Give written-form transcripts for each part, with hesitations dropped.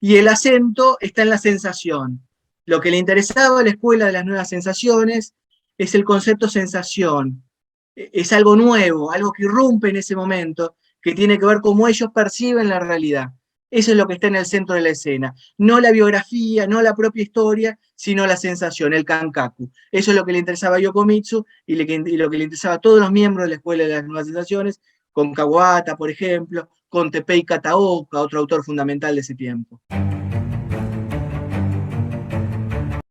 y el acento está en la sensación. Lo que le interesaba a la escuela de las nuevas sensaciones es el concepto sensación. Es algo nuevo, algo que irrumpe en ese momento, que tiene que ver cómo ellos perciben la realidad. Eso es lo que está en el centro de la escena. No la biografía, no la propia historia, sino la sensación, el kankaku. Eso es lo que le interesaba a Yokomitsu y lo que le interesaba a todos los miembros de la Escuela de las Nuevas Sensaciones, con Kawata, por ejemplo, con Teppei Kataoka, otro autor fundamental de ese tiempo.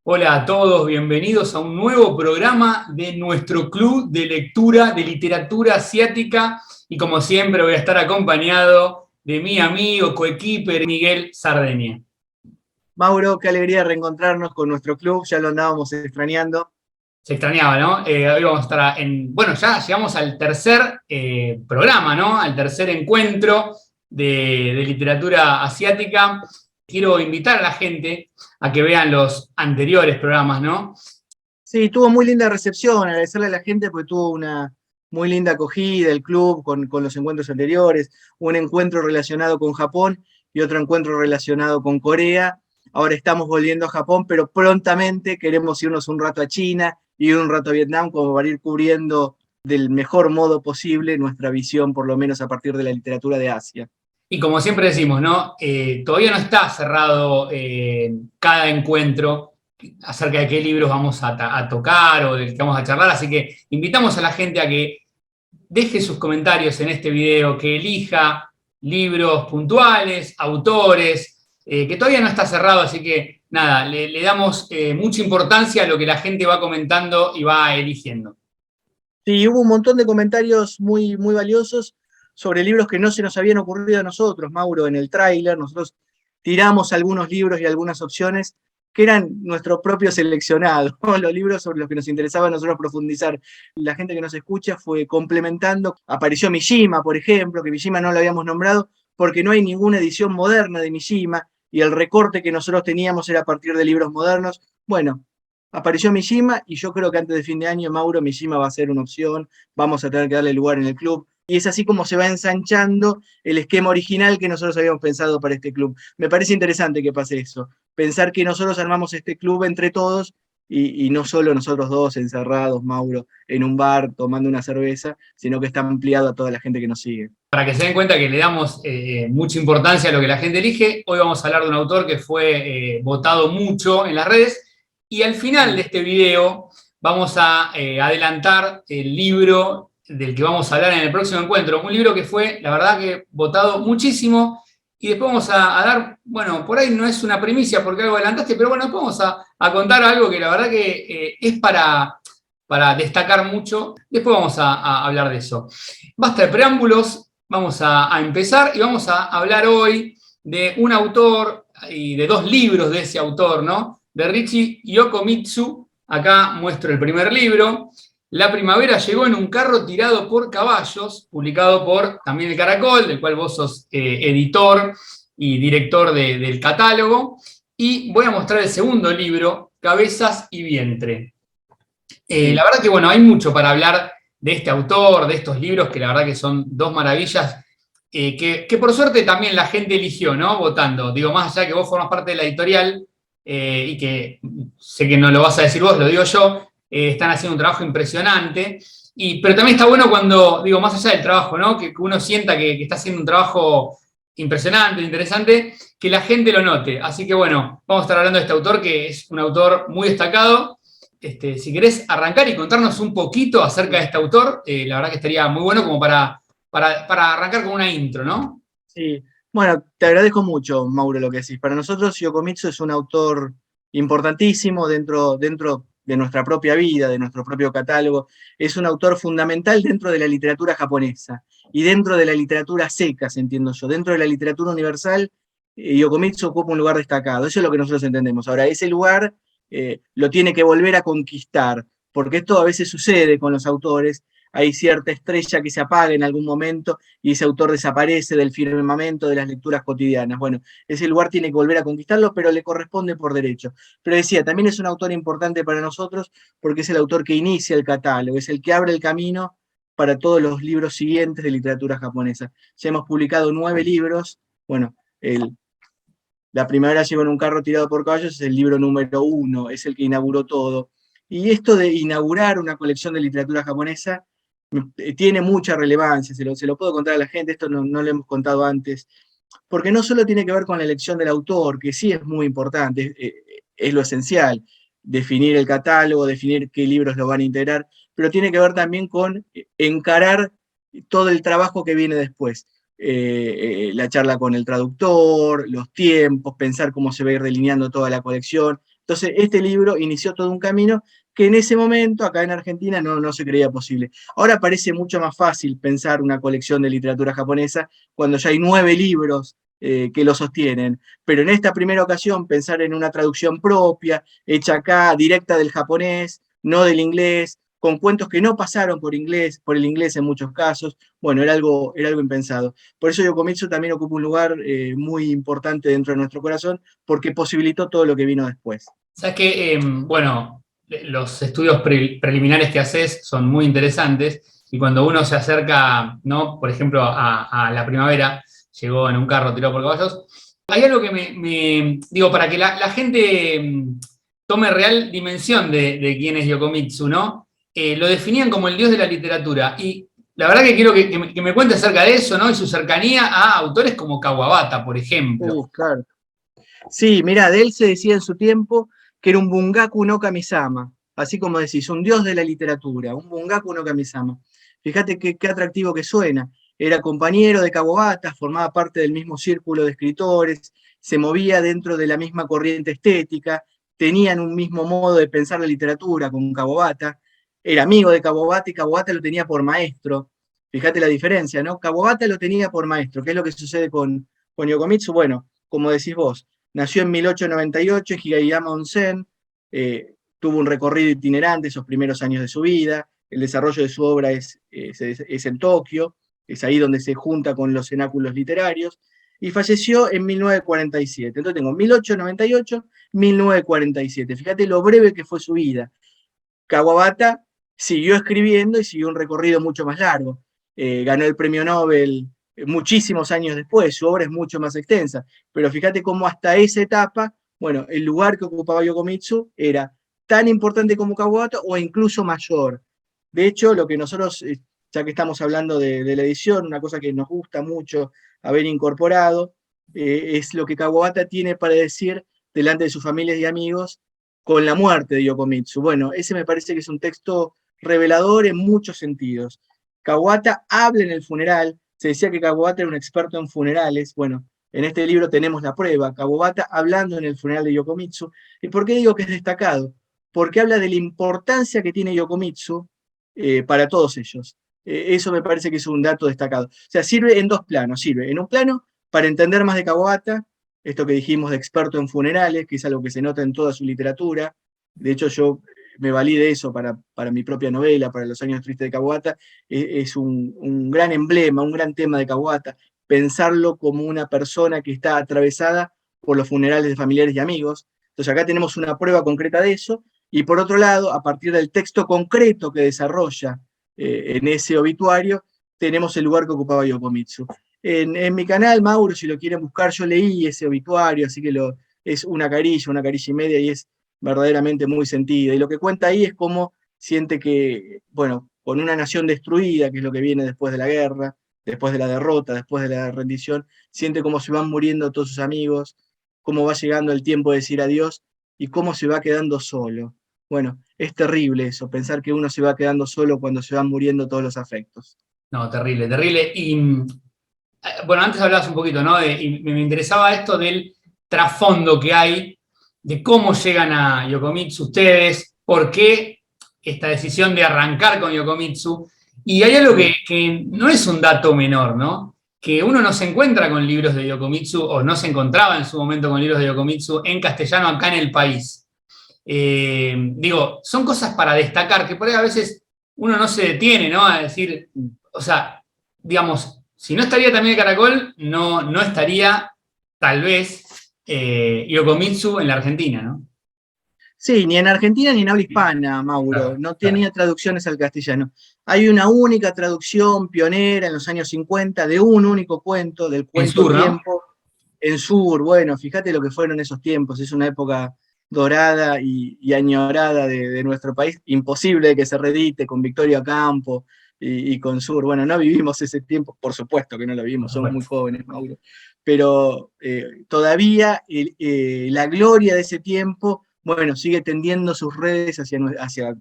Hola a todos, bienvenidos a un nuevo programa de nuestro club de lectura de literatura asiática y como siempre voy a estar acompañado de mi amigo, coequiper Miguel Sardeña. Mauro, qué alegría reencontrarnos con nuestro club, ya lo andábamos extrañando. Se extrañaba, ¿no? Hoy vamos a estar bueno, ya llegamos al tercer programa, ¿no? Al tercer encuentro de literatura asiática. Quiero invitar a la gente a que vean los anteriores programas, ¿no? Sí, tuvo muy linda recepción, agradecerle a la gente porque tuvo una muy linda acogida, el club con los encuentros anteriores, un encuentro relacionado con Japón y otro encuentro relacionado con Corea. Ahora estamos volviendo a Japón, pero prontamente queremos irnos un rato a China y un rato a Vietnam como para ir cubriendo del mejor modo posible nuestra visión, por lo menos a partir de la literatura de Asia. Y como siempre decimos, ¿no? Todavía no está cerrado cada encuentro acerca de qué libros vamos a tocar o del que vamos a charlar, así que invitamos a la gente a que deje sus comentarios en este video, que elija libros puntuales, autores, que todavía no está cerrado, así que nada, le damos mucha importancia a lo que la gente va comentando y va eligiendo. Sí, hubo un montón de comentarios muy, muy valiosos sobre libros que no se nos habían ocurrido a nosotros, Mauro, en el tráiler. Nosotros tiramos algunos libros y algunas opciones que eran nuestro propio seleccionado, ¿no? Los libros sobre los que nos interesaba a nosotros profundizar. La gente que nos escucha fue complementando. Apareció Mishima, por ejemplo, que Mishima no lo habíamos nombrado porque no hay ninguna edición moderna de Mishima y el recorte que nosotros teníamos era a partir de libros modernos. Bueno, apareció Mishima y yo creo que antes de fin de año, Mauro, Mishima va a ser una opción, vamos a tener que darle lugar en el club. Y es así como se va ensanchando el esquema original que nosotros habíamos pensado para este club. Me parece interesante que pase eso, pensar que nosotros armamos este club entre todos y no solo nosotros dos encerrados, Mauro, en un bar tomando una cerveza, sino que está ampliado a toda la gente que nos sigue. Para que se den cuenta que le damos mucha importancia a lo que la gente elige, hoy vamos a hablar de un autor que fue votado mucho en las redes y al final de este video vamos a adelantar el libro del que vamos a hablar en el próximo encuentro. Un libro que fue, la verdad, que votado muchísimo y después vamos a dar, bueno, por ahí no es una primicia porque algo adelantaste, pero bueno, después vamos a contar algo que la verdad que es para destacar mucho. Después vamos a hablar de eso. Basta de preámbulos. Vamos a empezar y vamos a hablar hoy de un autor y de dos libros de ese autor, ¿no? De Richie Yokomitsu. Acá muestro el primer libro. La primavera llegó en un carro tirado por caballos, publicado por también el Caracol, del cual vos sos editor y director del catálogo. Y voy a mostrar el segundo libro, Cabezas y vientre. La verdad que, bueno, hay mucho para hablar de este autor, de estos libros, que la verdad que son dos maravillas, que por suerte también la gente eligió, ¿no? Votando. Digo, más allá que vos formás parte de la editorial, y que sé que no lo vas a decir vos, lo digo yo, están haciendo un trabajo impresionante, pero también está bueno cuando, digo, más allá del trabajo, ¿no? Que uno sienta que está haciendo un trabajo impresionante, interesante, que la gente lo note. Así que, bueno, vamos a estar hablando de este autor, que es un autor muy destacado. Si querés arrancar y contarnos un poquito acerca de este autor, la verdad que estaría muy bueno como para arrancar con una intro, ¿no? Sí, bueno, te agradezco mucho, Mauro, lo que decís. Para nosotros, Yokomitsu es un autor importantísimo dentro de nuestra propia vida, de nuestro propio catálogo. Es un autor fundamental dentro de la literatura japonesa y dentro de la literatura seca, entiendo yo. Dentro de la literatura universal, Yokomitsu ocupa un lugar destacado. Eso es lo que nosotros entendemos. Ahora, ese lugar lo tiene que volver a conquistar, porque esto a veces sucede con los autores. Hay cierta estrella que se apaga en algún momento y ese autor desaparece del firmamento de las lecturas cotidianas. Bueno, ese lugar tiene que volver a conquistarlo, pero le corresponde por derecho. Pero decía, también es un autor importante para nosotros porque es el autor que inicia el catálogo, es el que abre el camino para todos los libros siguientes de literatura japonesa. Ya hemos publicado 9 libros, bueno, La primavera llegó en un carro tirado por caballos es el libro número 1, es el que inauguró todo. Y esto de inaugurar una colección de literatura japonesa tiene mucha relevancia, se lo puedo contar a la gente, esto no lo hemos contado antes, porque no solo tiene que ver con la elección del autor, que sí es muy importante, es lo esencial, definir el catálogo, definir qué libros lo van a integrar, pero tiene que ver también con encarar todo el trabajo que viene después. La charla con el traductor, los tiempos, pensar cómo se va a ir delineando toda la colección. Entonces, este libro inició todo un camino que en ese momento, acá en Argentina, no se creía posible. Ahora parece mucho más fácil pensar una colección de literatura japonesa cuando ya hay 9 libros que lo sostienen. Pero en esta primera ocasión, pensar en una traducción propia, hecha acá, directa del japonés, no del inglés, con cuentos que no pasaron por el inglés en muchos casos, bueno, era algo impensado. Por eso Yokomitsu también ocupa un lugar muy importante dentro de nuestro corazón, porque posibilitó todo lo que vino después. Sabes que, bueno, los estudios preliminares que haces son muy interesantes y cuando uno se acerca, ¿no? Por ejemplo, a la primavera, llegó en un carro tirado por caballos, hay algo que digo, para que la gente tome real dimensión de quién es Yokomitsu, ¿no? Lo definían como el dios de la literatura y la verdad que quiero que me cuente acerca de eso, ¿no? Y su cercanía a autores como Kawabata, por ejemplo. Claro. Sí, mirá, de él se decía en su tiempo que era un Bungaku no Kamisama, así como decís, un dios de la literatura, un Bungaku no Kamisama. Fíjate qué atractivo que suena. Era compañero de Kawabata, formaba parte del mismo círculo de escritores, se movía dentro de la misma corriente estética, tenían un mismo modo de pensar la literatura con Kawabata, era amigo de Kawabata y Kawabata lo tenía por maestro. Fíjate la diferencia, ¿no? Kawabata lo tenía por maestro. ¿Qué es lo que sucede con Yokomitsu? Bueno, como decís vos, nació en 1898 en Higayama Onsen, tuvo un recorrido itinerante esos primeros años de su vida, el desarrollo de su obra es en Tokio, es ahí donde se junta con los cenáculos literarios, y falleció en 1947. Entonces tengo 1898, 1947. Fíjate lo breve que fue su vida. Kawabata siguió escribiendo y siguió un recorrido mucho más largo. Ganó el premio Nobel muchísimos años después, su obra es mucho más extensa, pero fíjate cómo hasta esa etapa, bueno, el lugar que ocupaba Yokomitsu era tan importante como Kawabata o incluso mayor. De hecho, lo que nosotros, ya que estamos hablando de la edición, una cosa que nos gusta mucho haber incorporado, es lo que Kawabata tiene para decir delante de sus familias y amigos con la muerte de Yokomitsu. Bueno, ese me parece que es un texto revelador en muchos sentidos. Kawabata habla en el funeral, se decía que Kawabata era un experto en funerales, bueno, en este libro tenemos la prueba, Kawabata hablando en el funeral de Yokomitsu. ¿Y por qué digo que es destacado? Porque habla de la importancia que tiene Yokomitsu para todos ellos. Eso me parece que es un dato destacado. O sea, sirve en dos planos. Sirve en un plano para entender más de Kawabata, esto que dijimos de experto en funerales, que es algo que se nota en toda su literatura. De hecho, yo me valí de eso para mi propia novela, para Los años tristes de Kawabata. Es un gran emblema, un gran tema de Kawabata. Pensarlo como una persona que está atravesada por los funerales de familiares y amigos. Entonces acá tenemos una prueba concreta de eso. Y por otro lado, a partir del texto concreto que desarrolla en ese obituario, tenemos el lugar que ocupaba Yokomitsu. En mi canal, Mauro, si lo quieren buscar, yo leí ese obituario, así que es una carilla y media, y es verdaderamente muy sentida. Y lo que cuenta ahí es cómo siente que, bueno, con una nación destruida, que es lo que viene después de la guerra, después de la derrota, después de la rendición, siente cómo se van muriendo todos sus amigos, cómo va llegando el tiempo de decir adiós y cómo se va quedando solo. Bueno, es terrible eso, pensar que uno se va quedando solo cuando se van muriendo todos los afectos. No, terrible, terrible. Y bueno, antes hablabas un poquito, ¿no? Y me interesaba esto del trasfondo que hay, de cómo llegan a Yokomitsu ustedes, por qué esta decisión de arrancar con Yokomitsu. Y hay algo que no es un dato menor, ¿no? Que uno no se encuentra con libros de Yokomitsu, o no se encontraba en su momento con libros de Yokomitsu en castellano acá en el país. Digo, son cosas para destacar, que por ahí a veces uno no se detiene, ¿no? A decir, o sea, digamos, si no estaría también el Caracol, no estaría, tal vez, Yokomitsu en la Argentina, ¿no? Sí, ni en Argentina ni en habla hispana, Mauro. Claro, No claro. tenía traducciones al castellano. Hay una única traducción pionera en los años 50 de un único cuento, del En cuento Sur, ¿no? Tiempo. En Sur, bueno, fíjate lo que fueron esos tiempos, es una época dorada y añorada de nuestro país, imposible que se reedite con Victoria Campo y con Sur. Bueno, no vivimos ese tiempo, por supuesto que no lo Por vivimos, somos muy supuesto. jóvenes, Mauro, pero todavía la gloria de ese tiempo, bueno, sigue tendiendo sus redes hacia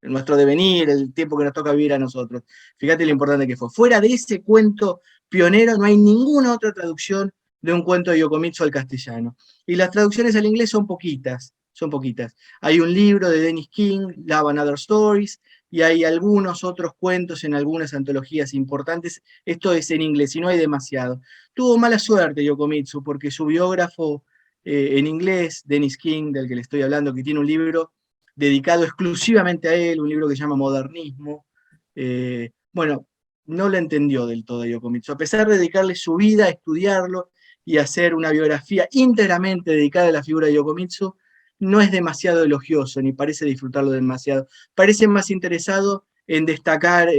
nuestro devenir, el tiempo que nos toca vivir a nosotros. Fíjate lo importante que fue. Fuera de ese cuento pionero, no hay ninguna otra traducción de un cuento de Yokomitsu al castellano. Y las traducciones al inglés son poquitas, son poquitas. Hay un libro de Dennis King, Love and Other Stories, y hay algunos otros cuentos en algunas antologías importantes. Esto es en inglés y no hay demasiado. Tuvo mala suerte Yokomitsu porque su biógrafo en inglés, Dennis King, del que le estoy hablando, que tiene un libro dedicado exclusivamente a él, un libro que se llama Modernismo. Bueno, no lo entendió del todo Yokomitsu, a pesar de dedicarle su vida a estudiarlo y hacer una biografía íntegramente dedicada a la figura de Yokomitsu, no es demasiado elogioso, ni parece disfrutarlo demasiado. Parece más interesado en destacar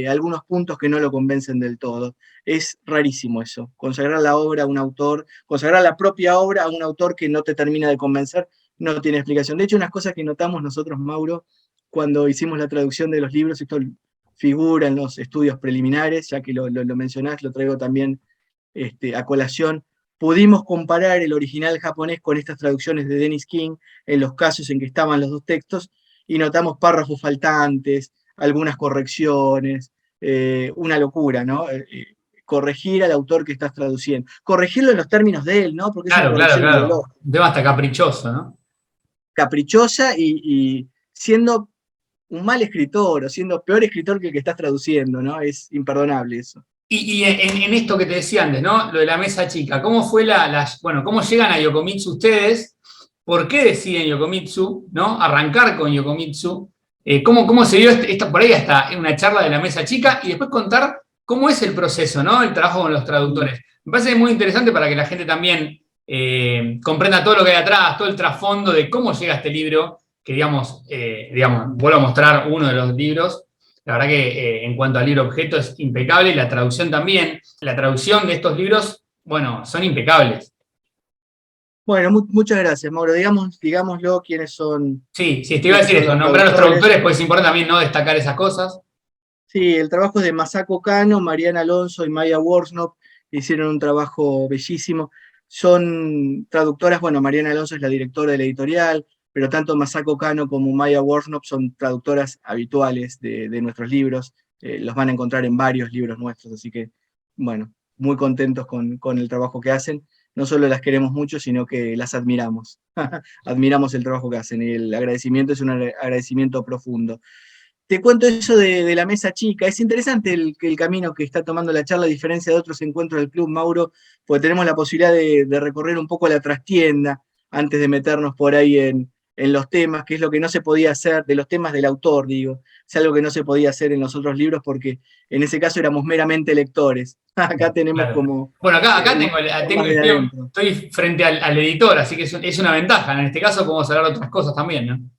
algunos puntos que no lo convencen del todo. Es rarísimo eso, consagrar la obra a un autor, consagrar la propia obra a un autor que no te termina de convencer, no tiene explicación. De hecho, unas cosas que notamos nosotros, Mauro, cuando hicimos la traducción de los libros, esto figura en los estudios preliminares, ya que lo mencionás, lo traigo también a colación, pudimos comparar el original japonés con estas traducciones de Dennis King en los casos en que estaban los dos textos y notamos párrafos faltantes, algunas correcciones, una locura, ¿no? Corregir al autor que estás traduciendo. Corregirlo en los términos de él, ¿no? Porque es una Claro, claro, corrección claro. ideológica, Un tema hasta caprichoso, ¿no? caprichosa y siendo un mal escritor o siendo peor escritor que el que estás traduciendo, ¿no? Es imperdonable eso. Y en esto que te decía antes, ¿no? Lo de la mesa chica, ¿cómo fue bueno, cómo llegan a Yokomitsu ustedes? ¿Por qué deciden Yokomitsu, ¿no? Arrancar con Yokomitsu. ¿Cómo se dio esto por ahí hasta en una charla de la mesa chica? Y después contar cómo es el proceso, ¿no? El trabajo con los traductores. Me parece muy interesante para que la gente también comprenda todo lo que hay atrás, todo el trasfondo de cómo llega este libro, que digamos, vuelvo a mostrar uno de los libros. La verdad que en cuanto al libro objeto es impecable y la traducción también. La traducción de estos libros, bueno, son impecables. Bueno, muchas gracias, Mauro. Digámoslo quiénes son, Sí, sí, te iba a quiénes decir son esto, los nombrar a los traductores. traductores, pues es importante también no destacar esas cosas. Sí, el trabajo es de Masako Kano, Mariana Alonso y Maya Worsnop. Hicieron un trabajo bellísimo. Son traductoras, bueno, Mariana Alonso es la directora de la editorial, pero tanto Masako Kano como Maya Worsnop son traductoras habituales de nuestros libros. Los van a encontrar en varios libros nuestros, así que, bueno, muy contentos con el trabajo que hacen. No solo las queremos mucho, sino que las admiramos. Admiramos el trabajo que hacen y el agradecimiento es un agradecimiento profundo. Te cuento eso de la mesa chica. Es interesante el camino que está tomando la charla, a diferencia de otros encuentros del Club Mauro, porque tenemos la posibilidad de recorrer un poco la trastienda antes de meternos por ahí en los temas, que es lo que no se podía hacer, de los temas del autor, digo. Es algo que no se podía hacer en los otros libros porque en ese caso éramos meramente lectores. Acá tenemos Claro. como Bueno, acá un poco más de adentro. estoy frente al editor, así que es una ventaja. En este caso podemos hablar de otras cosas también, ¿no?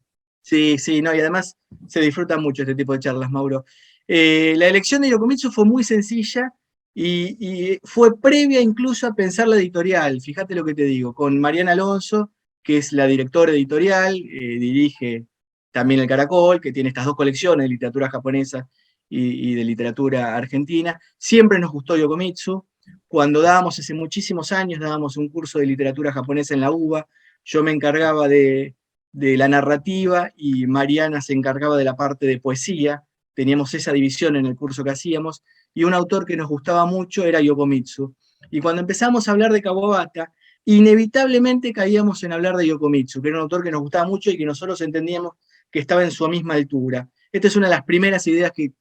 Sí, sí, no, y además se disfruta mucho este tipo de charlas, Mauro. La elección de Yokomitsu fue muy sencilla y fue previa incluso a pensar la editorial. Fíjate lo que te digo, con Mariana Alonso, que es la directora editorial, dirige también el Caracol, que tiene estas dos colecciones de literatura japonesa y de literatura argentina. Siempre nos gustó Yokomitsu. Cuando hace muchísimos años, dábamos un curso de literatura japonesa en la UBA, yo me encargaba de la narrativa y Mariana se encargaba de la parte de poesía. Teníamos esa división en el curso que hacíamos, y un autor que nos gustaba mucho era Yokomitsu. Y cuando empezamos a hablar de Kawabata, inevitablemente caíamos en hablar de Yokomitsu, que era un autor que nos gustaba mucho y que nosotros entendíamos que estaba en su misma altura. Esta es una de las primeras ideas que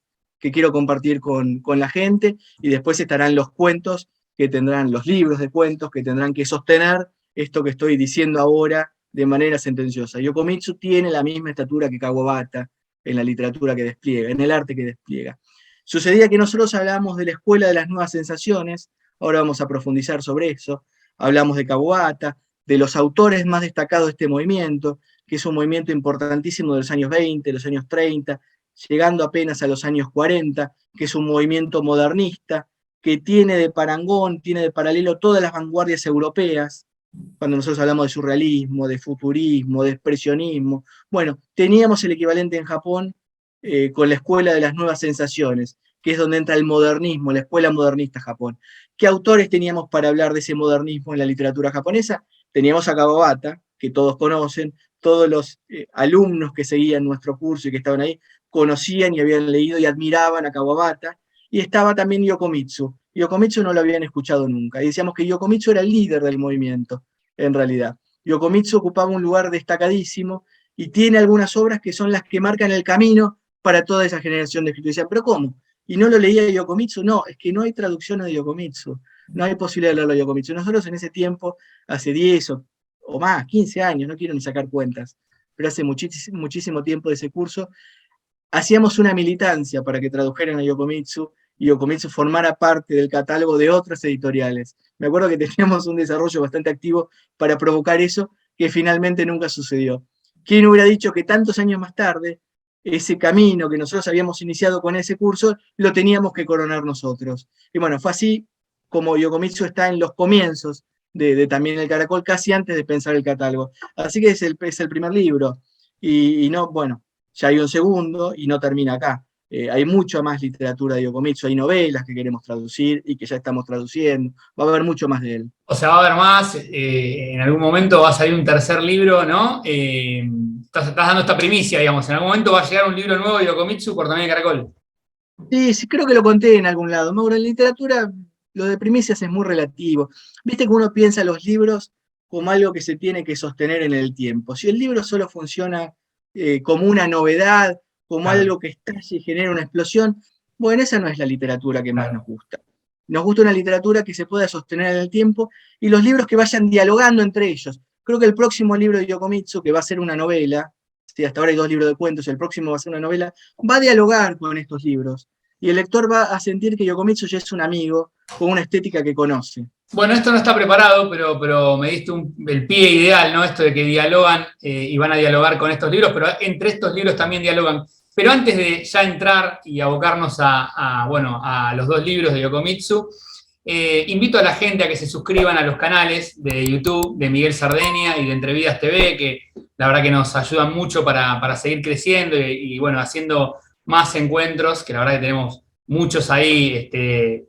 quiero compartir con la gente, y después estarán los cuentos, que tendrán los libros de cuentos, que tendrán que sostener esto que estoy diciendo ahora de manera sentenciosa. Yokomitsu tiene la misma estatura que Kawabata en la literatura que despliega, en el arte que despliega. Sucedía que nosotros hablamos de la escuela de las nuevas sensaciones, ahora vamos a profundizar sobre eso, hablamos de Kawabata, de los autores más destacados de este movimiento, que es un movimiento importantísimo de los años 20, los años 30, llegando apenas a los años 40, que es un movimiento modernista, que tiene de parangón, tiene de paralelo todas las vanguardias europeas, cuando nosotros hablamos de surrealismo, de futurismo, de expresionismo. Bueno, teníamos el equivalente en Japón con la Escuela de las Nuevas Sensaciones, que es donde entra el modernismo, la escuela modernista Japón. ¿Qué autores teníamos para hablar de ese modernismo en la literatura japonesa? Teníamos a Kawabata, que todos conocen, todos los alumnos que seguían nuestro curso y que estaban ahí conocían y habían leído y admiraban a Kawabata, y estaba también Yokomitsu. Yokomitsu no lo habían escuchado nunca, y decíamos que Yokomitsu era el líder del movimiento, en realidad. Yokomitsu ocupaba un lugar destacadísimo y tiene algunas obras que son las que marcan el camino para toda esa generación de escritores. Decían, ¿pero cómo? ¿Y no lo leía Yokomitsu? No, es que no hay traducciones de Yokomitsu, no hay posibilidad de leerlo de Yokomitsu. Nosotros en ese tiempo, hace 10 o más, 15 años, no quiero ni sacar cuentas, pero hace muchísimo tiempo de ese curso, hacíamos una militancia para que tradujeran a Yokomitsu y Yokomitsu formara parte del catálogo de otras editoriales. Me acuerdo que teníamos un desarrollo bastante activo para provocar eso, que finalmente nunca sucedió. ¿Quién hubiera dicho que tantos años más tarde, ese camino que nosotros habíamos iniciado con ese curso, lo teníamos que coronar nosotros? Y bueno, fue así como Yokomitsu está en los comienzos de también el Caracol, casi antes de pensar el catálogo. Así que es el primer libro. Y no, bueno, ya hay un segundo y no termina acá. Hay mucha más literatura de Yokomitsu, hay novelas que queremos traducir y que ya estamos traduciendo, va a haber mucho más de él. O sea, va a haber más, en algún momento va a salir un tercer libro, ¿no? Estás dando esta primicia, digamos, en algún momento va a llegar un libro nuevo de Yokomitsu por también Caracol. Sí, sí, creo que lo conté en algún lado. Mauro, en literatura lo de primicias es muy relativo. Viste que uno piensa los libros como algo que se tiene que sostener en el tiempo. Si el libro solo funciona como una novedad, como Claro, algo que estalla y genera una explosión, bueno, esa no es la literatura que más claro. nos gusta. Nos gusta una literatura que se pueda sostener en el tiempo y los libros que vayan dialogando entre ellos. Creo que el próximo libro de Yokomitsu, que va a ser una novela, sí, hasta ahora hay 2 libros de cuentos, el próximo va a ser una novela, va a dialogar con estos libros. Y el lector va a sentir que Yokomitsu ya es un amigo con una estética que conoce. Bueno, esto no está preparado, pero me diste el pie ideal, ¿no? Esto de que dialogan y van a dialogar con estos libros, pero entre estos libros también dialogan. Pero antes de ya entrar y abocarnos bueno, a los 2 libros de Yokomitsu, invito a la gente a que se suscriban a los canales de YouTube de Miguel Sardeña y de Entrevidas TV, que la verdad que nos ayudan mucho para seguir creciendo y, bueno, haciendo más encuentros, que la verdad que tenemos muchos ahí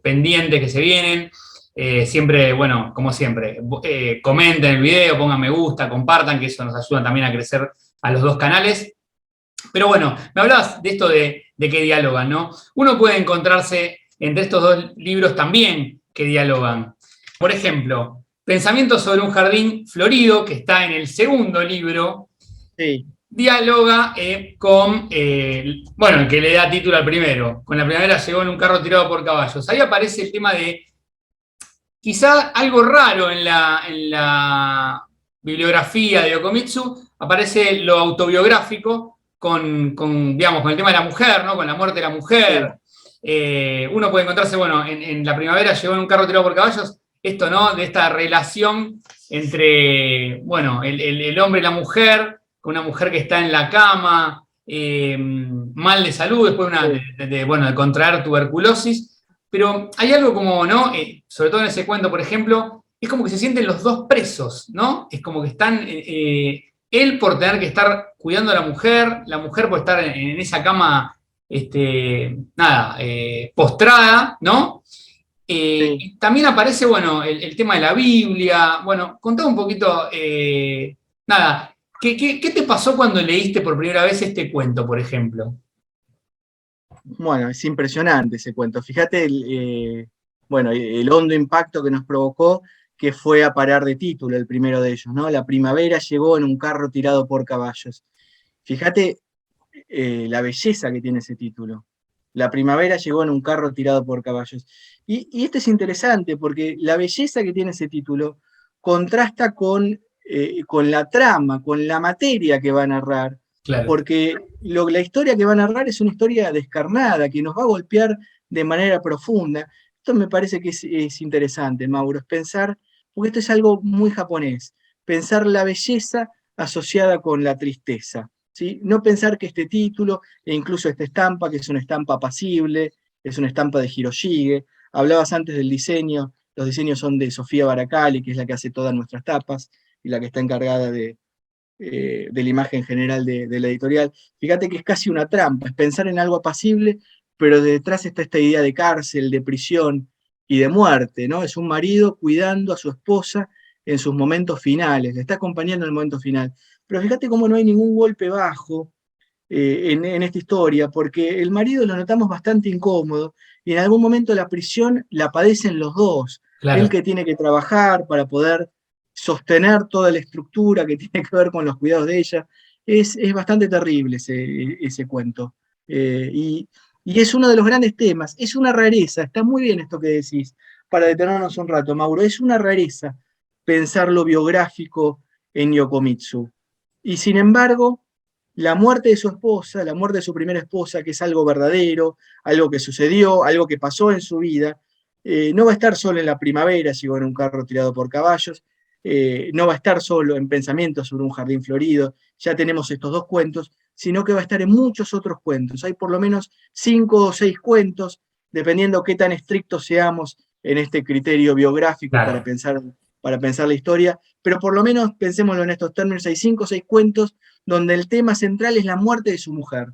pendientes que se vienen. Siempre, bueno, como siempre, comenten el video, pongan me gusta, compartan, que eso nos ayuda también a crecer a los 2 canales. Pero bueno, me hablabas de esto de que dialogan, ¿no? Uno puede encontrarse entre estos 2 libros también que dialogan. Por ejemplo, Pensamientos sobre un jardín florido, que está en el segundo libro, Sí, dialoga con, bueno, el que le da título al primero. Con la primavera llegó en un carro tirado por caballos. Ahí aparece el tema de quizá algo raro en la bibliografía de Yokomitsu, aparece lo autobiográfico digamos, con el tema de la mujer, ¿no? Con la muerte de la sí, mujer. Uno puede encontrarse, bueno, en la primavera llegó en un carro tirado por caballos, esto, ¿no? De esta relación entre, bueno, el hombre y la mujer, con una mujer que está en la cama, mal de salud, después sí. bueno, de contraer tuberculosis. Pero hay algo como, ¿no? Sobre todo en ese cuento, por ejemplo, es como que se sienten los 2 presos, ¿no? Es como que están, él por tener que estar cuidando a la mujer por estar en esa cama, nada, postrada, ¿no? Sí. Y también aparece, bueno, el tema de la Biblia. Bueno, contá un poquito, nada, ¿qué te pasó cuando leíste por primera vez este cuento, por ejemplo? Bueno, es impresionante ese cuento. Fíjate bueno, el hondo impacto que nos provocó, que fue a parar de título el primero de ellos, ¿no? La primavera llegó en un carro tirado por caballos. Fíjate la belleza que tiene ese título. La primavera llegó en un carro tirado por caballos. Y esto es interesante porque la belleza que tiene ese título contrasta con la trama, con la materia que va a narrar, Claro. porque la historia que va a narrar es una historia descarnada, que nos va a golpear de manera profunda. Esto me parece que es interesante, Mauro, es pensar, porque esto es algo muy japonés, pensar la belleza asociada con la tristeza. ¿Sí? No pensar que este título, e incluso esta estampa, que es una estampa apacible, es una estampa de Hiroshige, Hablabas antes del diseño, los diseños son de Sofía Baracali, que es la que hace todas nuestras tapas y la que está encargada de la imagen general de la editorial. Fíjate que es casi una trampa, es pensar en algo apacible, pero detrás está esta idea de cárcel, de prisión y de muerte, ¿no? Es un marido cuidando a su esposa en sus momentos finales, le está acompañando en el momento final. Pero fíjate cómo no hay ningún golpe bajo en esta historia, porque el marido lo notamos bastante incómodo y en algún momento la prisión la padecen los dos. Él Claro. que tiene que trabajar para poder sostener toda la estructura que tiene que ver con los cuidados de ella. Es bastante terrible ese cuento. Y es uno de los grandes temas. Es una rareza, está muy bien esto que decís, para detenernos un rato, Mauro. Es una rareza pensar lo biográfico en Yokomitsu. Y sin embargo, la muerte de su esposa, la muerte de su primera esposa, que es algo verdadero, algo que sucedió, algo que pasó en su vida, no va a estar solo en la primavera, llegó en un carro tirado por caballos, no va a estar solo en Pensamientos sobre un jardín florido, ya tenemos estos dos cuentos, sino que va a estar en muchos otros cuentos. Hay por lo menos 5 o 6 cuentos, dependiendo qué tan estrictos seamos en este criterio biográfico Claro. para pensar la historia, pero por lo menos pensémoslo en estos términos, hay 5 o 6 cuentos donde el tema central es la muerte de su mujer.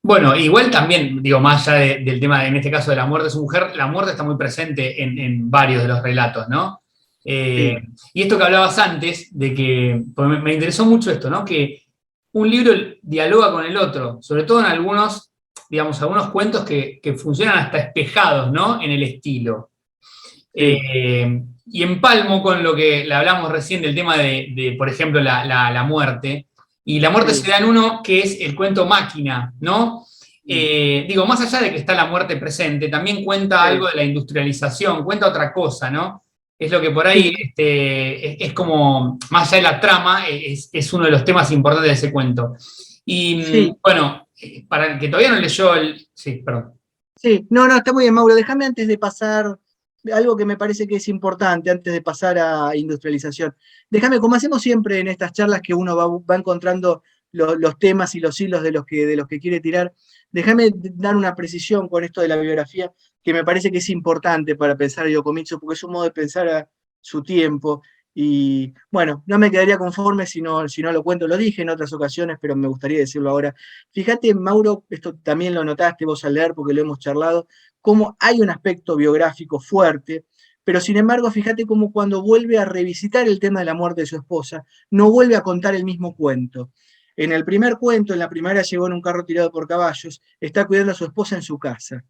Bueno, igual también, digo, más allá del tema, en este caso de la muerte de su mujer, la muerte está muy presente en varios de los relatos, ¿no? Eh, Sí, y esto que hablabas antes, de que, pues me interesó mucho esto, ¿no? Que un libro dialoga con el otro, sobre todo en algunos, digamos, algunos cuentos que funcionan hasta espejados, ¿no? En el estilo. sí, Y empalmo con lo que le hablamos recién del tema por ejemplo, la muerte. Y la muerte se sí, da en uno que es el cuento Máquina, ¿no? sí, Digo, más allá de que está la muerte presente, también cuenta algo sí, de la industrialización, cuenta otra cosa, ¿no? Es lo que por ahí sí, es como, más allá de la trama, es uno de los temas importantes de ese cuento. Y sí, bueno, para el que todavía no leyó el. Sí, perdón. sí. No, no, está muy bien, Mauro. Déjame antes de pasar algo que me parece que es importante, antes de pasar a industrialización. Déjame, como hacemos siempre en estas charlas que uno va encontrando los temas y los hilos de los que quiere tirar, déjame dar una precisión con esto de la biografía que me parece que es importante para pensar a Yokomitsu, porque es un modo de pensar a su tiempo. Y bueno, no me quedaría conforme si no lo cuento, lo dije en otras ocasiones, pero me gustaría decirlo ahora. Fíjate, Mauro, esto también lo notaste vos al leer porque lo hemos charlado, cómo hay un aspecto biográfico fuerte, pero sin embargo, fíjate cómo cuando vuelve a revisitar el tema de la muerte de su esposa, no vuelve a contar el mismo cuento. En el primer cuento, en la primera llegó en un carro tirado por caballos, está cuidando a su esposa en su casa.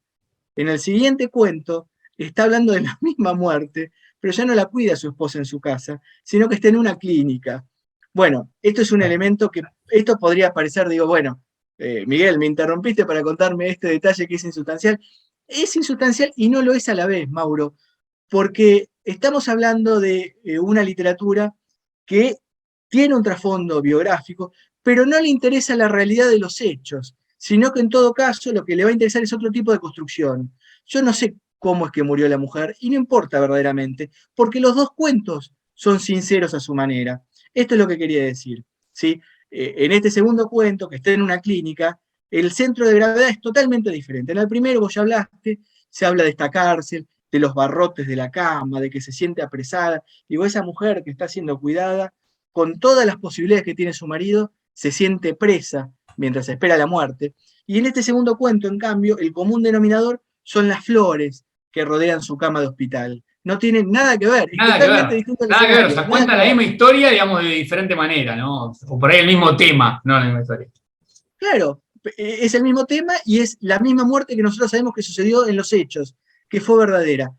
En el siguiente cuento, está hablando de la misma muerte, pero ya no la cuida a su esposa en su casa, sino que está en una clínica. Bueno, esto es un elemento que, esto podría parecer, digo, bueno, Miguel, me interrumpiste para contarme este detalle que es insustancial. Es insustancial y no lo es a la vez, Mauro, porque estamos hablando de una literatura que tiene un trasfondo biográfico, pero no le interesa la realidad de los hechos, sino que en todo caso lo que le va a interesar es otro tipo de construcción. Yo no sé cómo es que murió la mujer, y no importa verdaderamente, porque los dos cuentos son sinceros a su manera. Esto es lo que quería decir. ¿Sí? En este segundo cuento, que está en una clínica, el centro de gravedad es totalmente diferente. En el primero, vos ya hablaste, se habla de esta cárcel, de los barrotes de la cama, de que se siente apresada. Digo, esa mujer que está siendo cuidada, con todas las posibilidades que tiene su marido, se siente presa mientras espera la muerte. Y en este segundo cuento, en cambio, el común denominador son las flores que rodean su cama de hospital. No tienen nada que ver, es Nada que totalmente ver, distinto el nada que ver. O escenario, sea, nada cuentan que la ver. misma historia, digamos, de diferente manera, ¿no? O por ahí el mismo tema, no la misma historia. Claro, es el mismo tema y es la misma muerte que nosotros sabemos que sucedió en los hechos, que fue verdadera.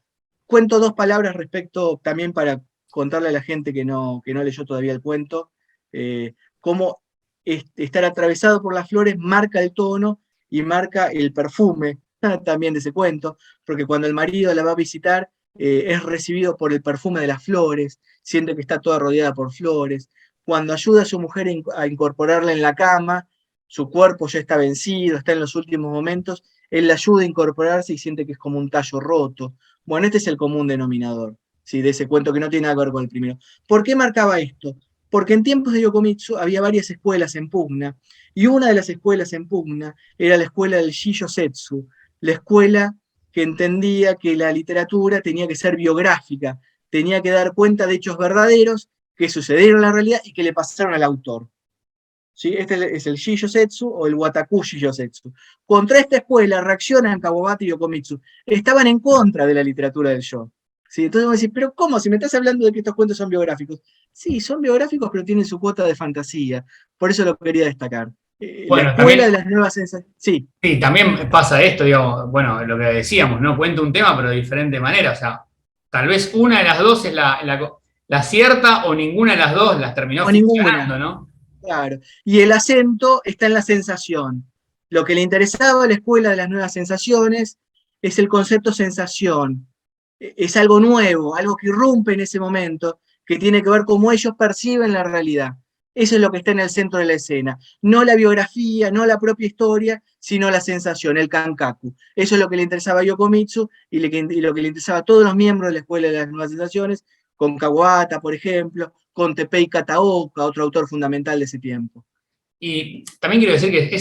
Cuento dos palabras respecto también para contarle a la gente que no leyó todavía el cuento, cómo estar atravesado por las flores marca el tono y marca el perfume también de ese cuento, porque cuando el marido la va a visitar, es recibido por el perfume de las flores, siente que está toda rodeada por flores. Cuando ayuda a su mujer a incorporarla en la cama, su cuerpo ya está vencido, está en los últimos momentos, él la ayuda a incorporarse y siente que es como un tallo roto. Bueno, este es el común denominador, ¿sí? De ese cuento que no tiene nada que ver con el primero. ¿Por qué marcaba esto? Porque en tiempos de Yokomitsu había varias escuelas en pugna, y una de las escuelas en pugna era la escuela del Shijo Setsu, la escuela que entendía que la literatura tenía que ser biográfica, tenía que dar cuenta de hechos verdaderos que sucedieron en la realidad y que le pasaron al autor. ¿Sí? Este es el Shijosetsu o el Wataku Shijosetsu. Contra esta escuela reaccionan Kawabata y Yokomitsu. Estaban en contra de la literatura del yo. ¿Sí? Entonces vos decís, pero ¿cómo? Si me estás hablando de que estos cuentos son biográficos. Sí, son biográficos, pero tienen su cuota de fantasía. Por eso lo quería destacar. La Bueno, escuela también, de las nuevas sensaciones. Sí, sí, también pasa esto, digamos, bueno, lo que decíamos, ¿no? Cuenta un tema, pero de diferente manera. O sea, tal vez una de las dos es la cierta o ninguna de las dos las terminó o ninguna. funcionando, ¿no? Claro. Y el acento está en la sensación. Lo que le interesaba a la escuela de las nuevas sensaciones es el concepto sensación. Es algo nuevo, algo que irrumpe en ese momento, que tiene que ver cómo ellos perciben la realidad. Eso es lo que está en el centro de la escena. No la biografía, no la propia historia, sino la sensación, el kankaku. Eso es lo que le interesaba a Yokomitsu y lo que le interesaba a todos los miembros de la Escuela de las Nuevas Sensaciones, con Kawata, por ejemplo, con Teppei Kataoka, otro autor fundamental de ese tiempo. Y también quiero decir que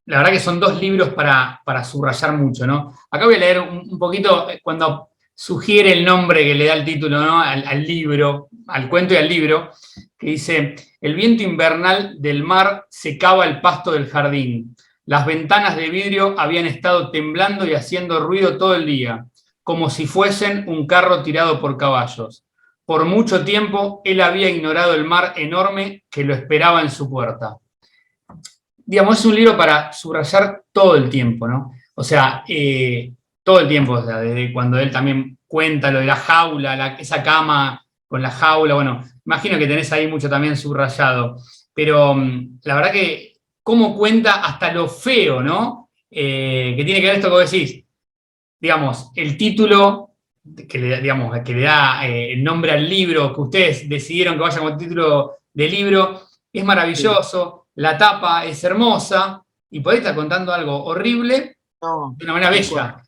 la verdad que son dos libros para subrayar mucho, ¿no? Acá voy a leer un poquito cuando sugiere el nombre que le da el título, ¿no? Al libro, al cuento y al libro, que dice: el viento invernal del mar secaba el pasto del jardín. Las ventanas de vidrio habían estado temblando y haciendo ruido todo el día, como si fuesen un carro tirado por caballos. Por mucho tiempo él había ignorado el mar enorme que lo esperaba en su puerta. Digamos, es un libro para subrayar todo el tiempo, ¿no? O sea, todo el tiempo, o sea, desde cuando él también cuenta lo de la jaula, esa cama con la jaula, bueno, imagino que tenés ahí mucho también subrayado, pero la verdad que cómo cuenta hasta lo feo, ¿no? Que tiene que ver esto que vos decís, digamos, el título digamos, que le da el nombre al libro, que ustedes decidieron que vaya con título de libro, es Sí. maravilloso, la tapa es hermosa, y por ahí está contando algo horrible No, de una manera tal cual. bella.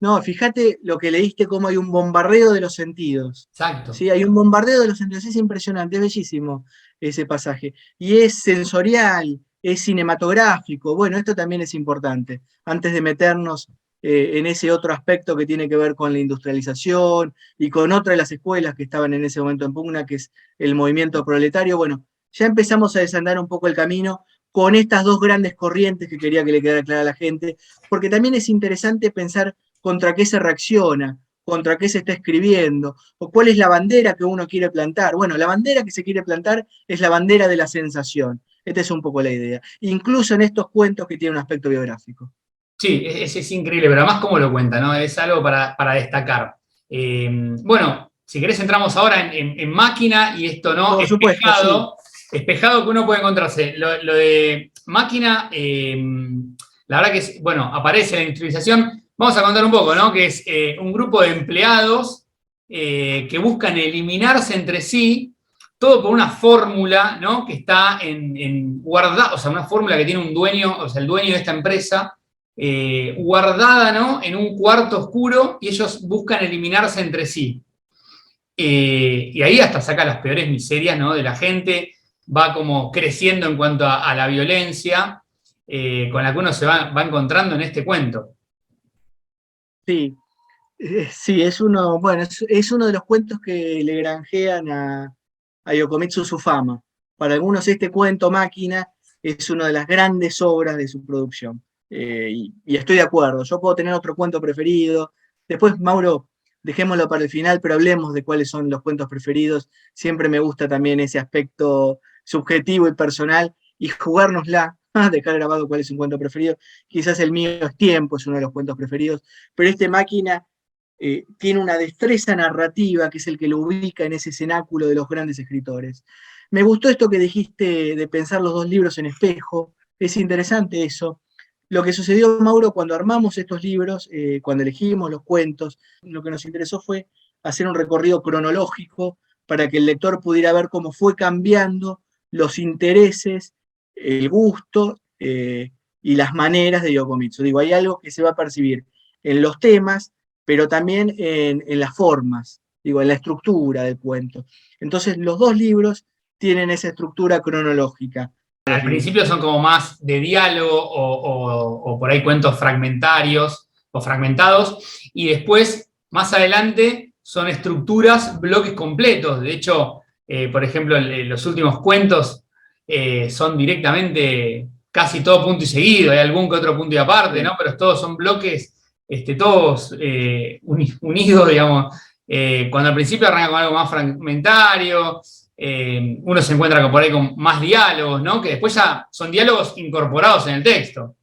No, fíjate lo que leíste, cómo hay un bombardeo de los sentidos. Exacto. ¿Sí? Hay un bombardeo de los sentidos, es impresionante, es bellísimo ese pasaje. Y es sensorial, es cinematográfico. Bueno, esto también es importante, antes de meternos en ese otro aspecto que tiene que ver con la industrialización y con otra de las escuelas que estaban en ese momento en pugna, que es el movimiento proletario. Bueno, ya empezamos a desandar un poco el camino con estas dos grandes corrientes que quería que le quedara clara a la gente, porque también es interesante pensar contra qué se reacciona, contra qué se está escribiendo, o cuál es la bandera que uno quiere plantar. Bueno, la bandera que se quiere plantar es la bandera de la sensación. Esta es un poco la idea. Incluso en estos cuentos que tienen un aspecto biográfico. Sí, es increíble, pero además cómo lo cuenta, ¿no? Es algo para destacar. Bueno, si querés entramos ahora en máquina y esto, ¿no? Por supuesto, sí. Espejado que uno puede encontrarse. Lo de máquina, la verdad que, bueno, aparece en la industrialización. Vamos a contar un poco, ¿no? Que es un grupo de empleados que buscan eliminarse entre sí, todo por una fórmula, ¿no? Que está guardada, o sea, una fórmula que tiene un dueño, o sea, el dueño de esta empresa, guardada, ¿no? En un cuarto oscuro, y ellos buscan eliminarse entre sí. Y ahí hasta saca las peores miserias, ¿no? De la gente, va como creciendo en cuanto a la violencia con la que uno se va encontrando en este cuento. Sí, sí, es uno, bueno, es uno de los cuentos que le granjean a Yokomitsu su fama. Para algunos este cuento Máquina es una de las grandes obras de su producción. Y estoy de acuerdo, yo puedo tener otro cuento preferido. Después, Mauro, dejémoslo para el final, pero hablemos de cuáles son los cuentos preferidos. Siempre me gusta también ese aspecto subjetivo y personal y jugárnosla, dejar grabado cuál es un cuento preferido. Quizás el mío es Tiempo, es uno de los cuentos preferidos, pero este Máquina tiene una destreza narrativa que es el que lo ubica en ese cenáculo de los grandes escritores. Me gustó esto que dijiste de pensar los dos libros en espejo, es interesante eso. Lo que sucedió, Mauro, cuando armamos estos libros, cuando elegimos los cuentos, lo que nos interesó fue hacer un recorrido cronológico para que el lector pudiera ver cómo fue cambiando los intereses, el gusto y las maneras de Yokomitsu. Digo, hay algo que se va a percibir en los temas, pero también en las formas, digo, en la estructura del cuento. Entonces, los dos libros tienen esa estructura cronológica. Al principio son como más de diálogo o por ahí cuentos fragmentarios, o fragmentados, y después, más adelante, son estructuras, bloques completos. De hecho, por ejemplo, los últimos cuentos son directamente casi todo punto y seguido, hay algún que otro punto y aparte, ¿no? Pero todos son bloques, todos unidos, digamos. Cuando al principio arranca con algo más fragmentario, uno se encuentra por ahí con más diálogos, ¿no? Que después ya son diálogos incorporados en el texto.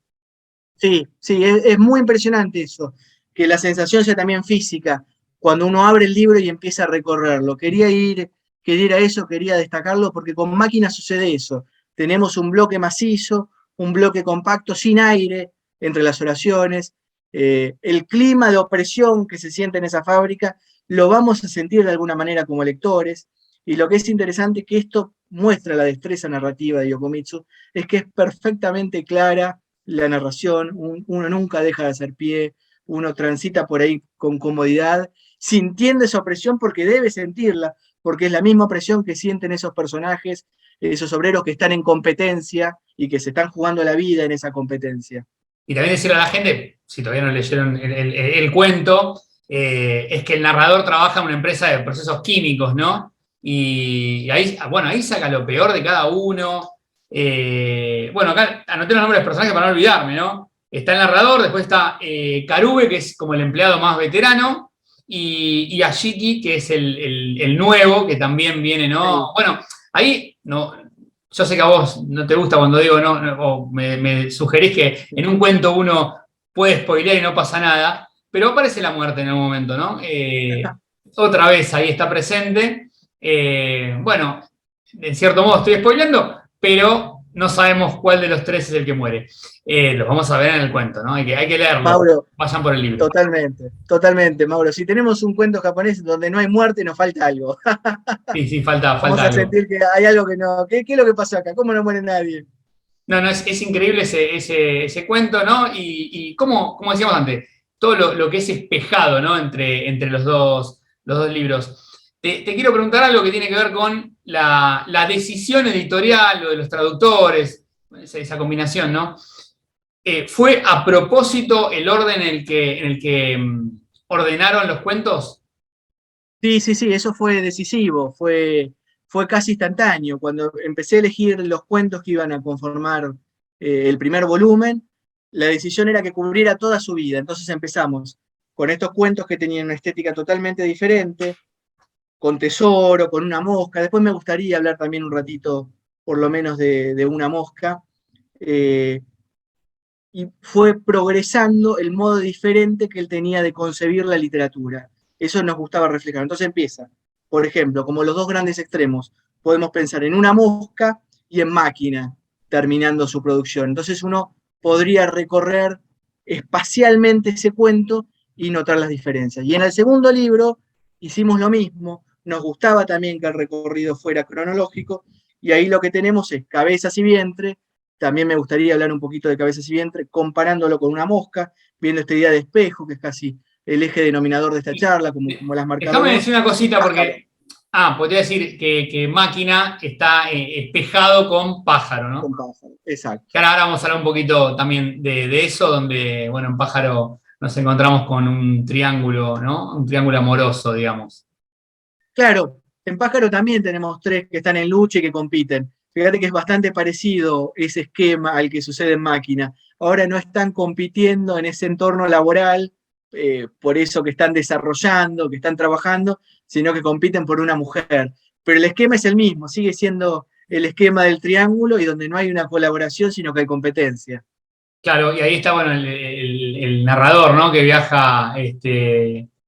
Sí, sí, es muy impresionante eso, que la sensación sea también física, cuando uno abre el libro y empieza a recorrerlo. Quería ir a eso, quería destacarlo, porque con máquinas sucede eso. Tenemos un bloque macizo, un bloque compacto, sin aire entre las oraciones. El clima de opresión que se siente en esa fábrica lo vamos a sentir de alguna manera como lectores. Y lo que es interesante que esto muestra la destreza narrativa de Yokomitsu, es que es perfectamente clara la narración, uno nunca deja de hacer pie, uno transita por ahí con comodidad, sintiendo esa opresión porque debe sentirla, porque es la misma opresión que sienten esos personajes, esos obreros que están en competencia y que se están jugando la vida en esa competencia. Y también decirle a la gente, si todavía no leyeron el cuento, es que el narrador trabaja en una empresa de procesos químicos, ¿no? Y ahí, bueno, ahí saca lo peor de cada uno. Bueno, acá anoté los nombres de los personajes para no olvidarme, ¿no? Está el narrador, después está Karube, que es como el empleado más veterano, y Ashiki, que es el nuevo, que también viene, ¿no? Sí. Bueno, ahí no, yo sé que a vos no te gusta cuando digo no, o me sugerís que en un cuento uno puede spoilear y no pasa nada, pero aparece la muerte en algún momento, ¿no? Otra vez ahí está presente. Bueno, en cierto modo estoy spoileando, pero no sabemos cuál de los tres es el que muere. Los vamos a ver en el cuento, ¿no? Hay que leerlo. Mauro, Vayan por el libro. totalmente, totalmente, Mauro. Si tenemos un cuento japonés donde no hay muerte, nos falta algo. Sí, falta Vamos a algo. sentir que hay algo que no. ¿Qué es lo que pasó acá? ¿Cómo no muere nadie? No, es increíble ese cuento, ¿no? Y como decíamos antes, todo lo que es espejado, ¿no? Entre los dos libros. Te quiero preguntar algo que tiene que ver con la decisión editorial, lo de los traductores, esa combinación, ¿no? ¿Fue a propósito el orden en el que ordenaron los cuentos? Sí, sí, sí, eso fue decisivo, fue casi instantáneo. Cuando empecé a elegir los cuentos que iban a conformar el primer volumen, la decisión era que cubriera toda su vida. Entonces empezamos con estos cuentos que tenían una estética totalmente diferente, con Tesoro, con una mosca. Después me gustaría hablar también un ratito, por lo menos, de una mosca. Eh, y fue progresando el modo diferente que él tenía de concebir la literatura. Eso nos gustaba reflejar. Entonces empieza, por ejemplo, como los dos grandes extremos, podemos pensar en una mosca y en máquina, terminando su producción. Entonces uno podría recorrer espacialmente ese cuento y notar las diferencias. Y en el segundo libro hicimos lo mismo, nos gustaba también que el recorrido fuera cronológico, y ahí lo que tenemos es cabezas y vientre. También me gustaría hablar un poquito de cabezas y vientre, comparándolo con una mosca, viendo esta idea de espejo, que es casi el eje denominador de esta charla, como las marcado Déjame vos. decir una cosita Pájaro. porque. Podría decir que máquina está espejado con pájaro, ¿no? Con pájaro, exacto. Que ahora vamos a hablar un poquito también de eso, donde, bueno, en pájaro nos encontramos con un triángulo, ¿no? Un triángulo amoroso, digamos. Claro, en pájaro también tenemos tres que están en lucha y que compiten. Fíjate que es bastante parecido ese esquema al que sucede en máquina. Ahora no están compitiendo en ese entorno laboral, por eso que están desarrollando, que están trabajando, sino que compiten por una mujer. Pero el esquema es el mismo, sigue siendo el esquema del triángulo y donde no hay una colaboración, sino que hay competencia. Claro, y ahí está, bueno, el narrador, ¿no? Que viaja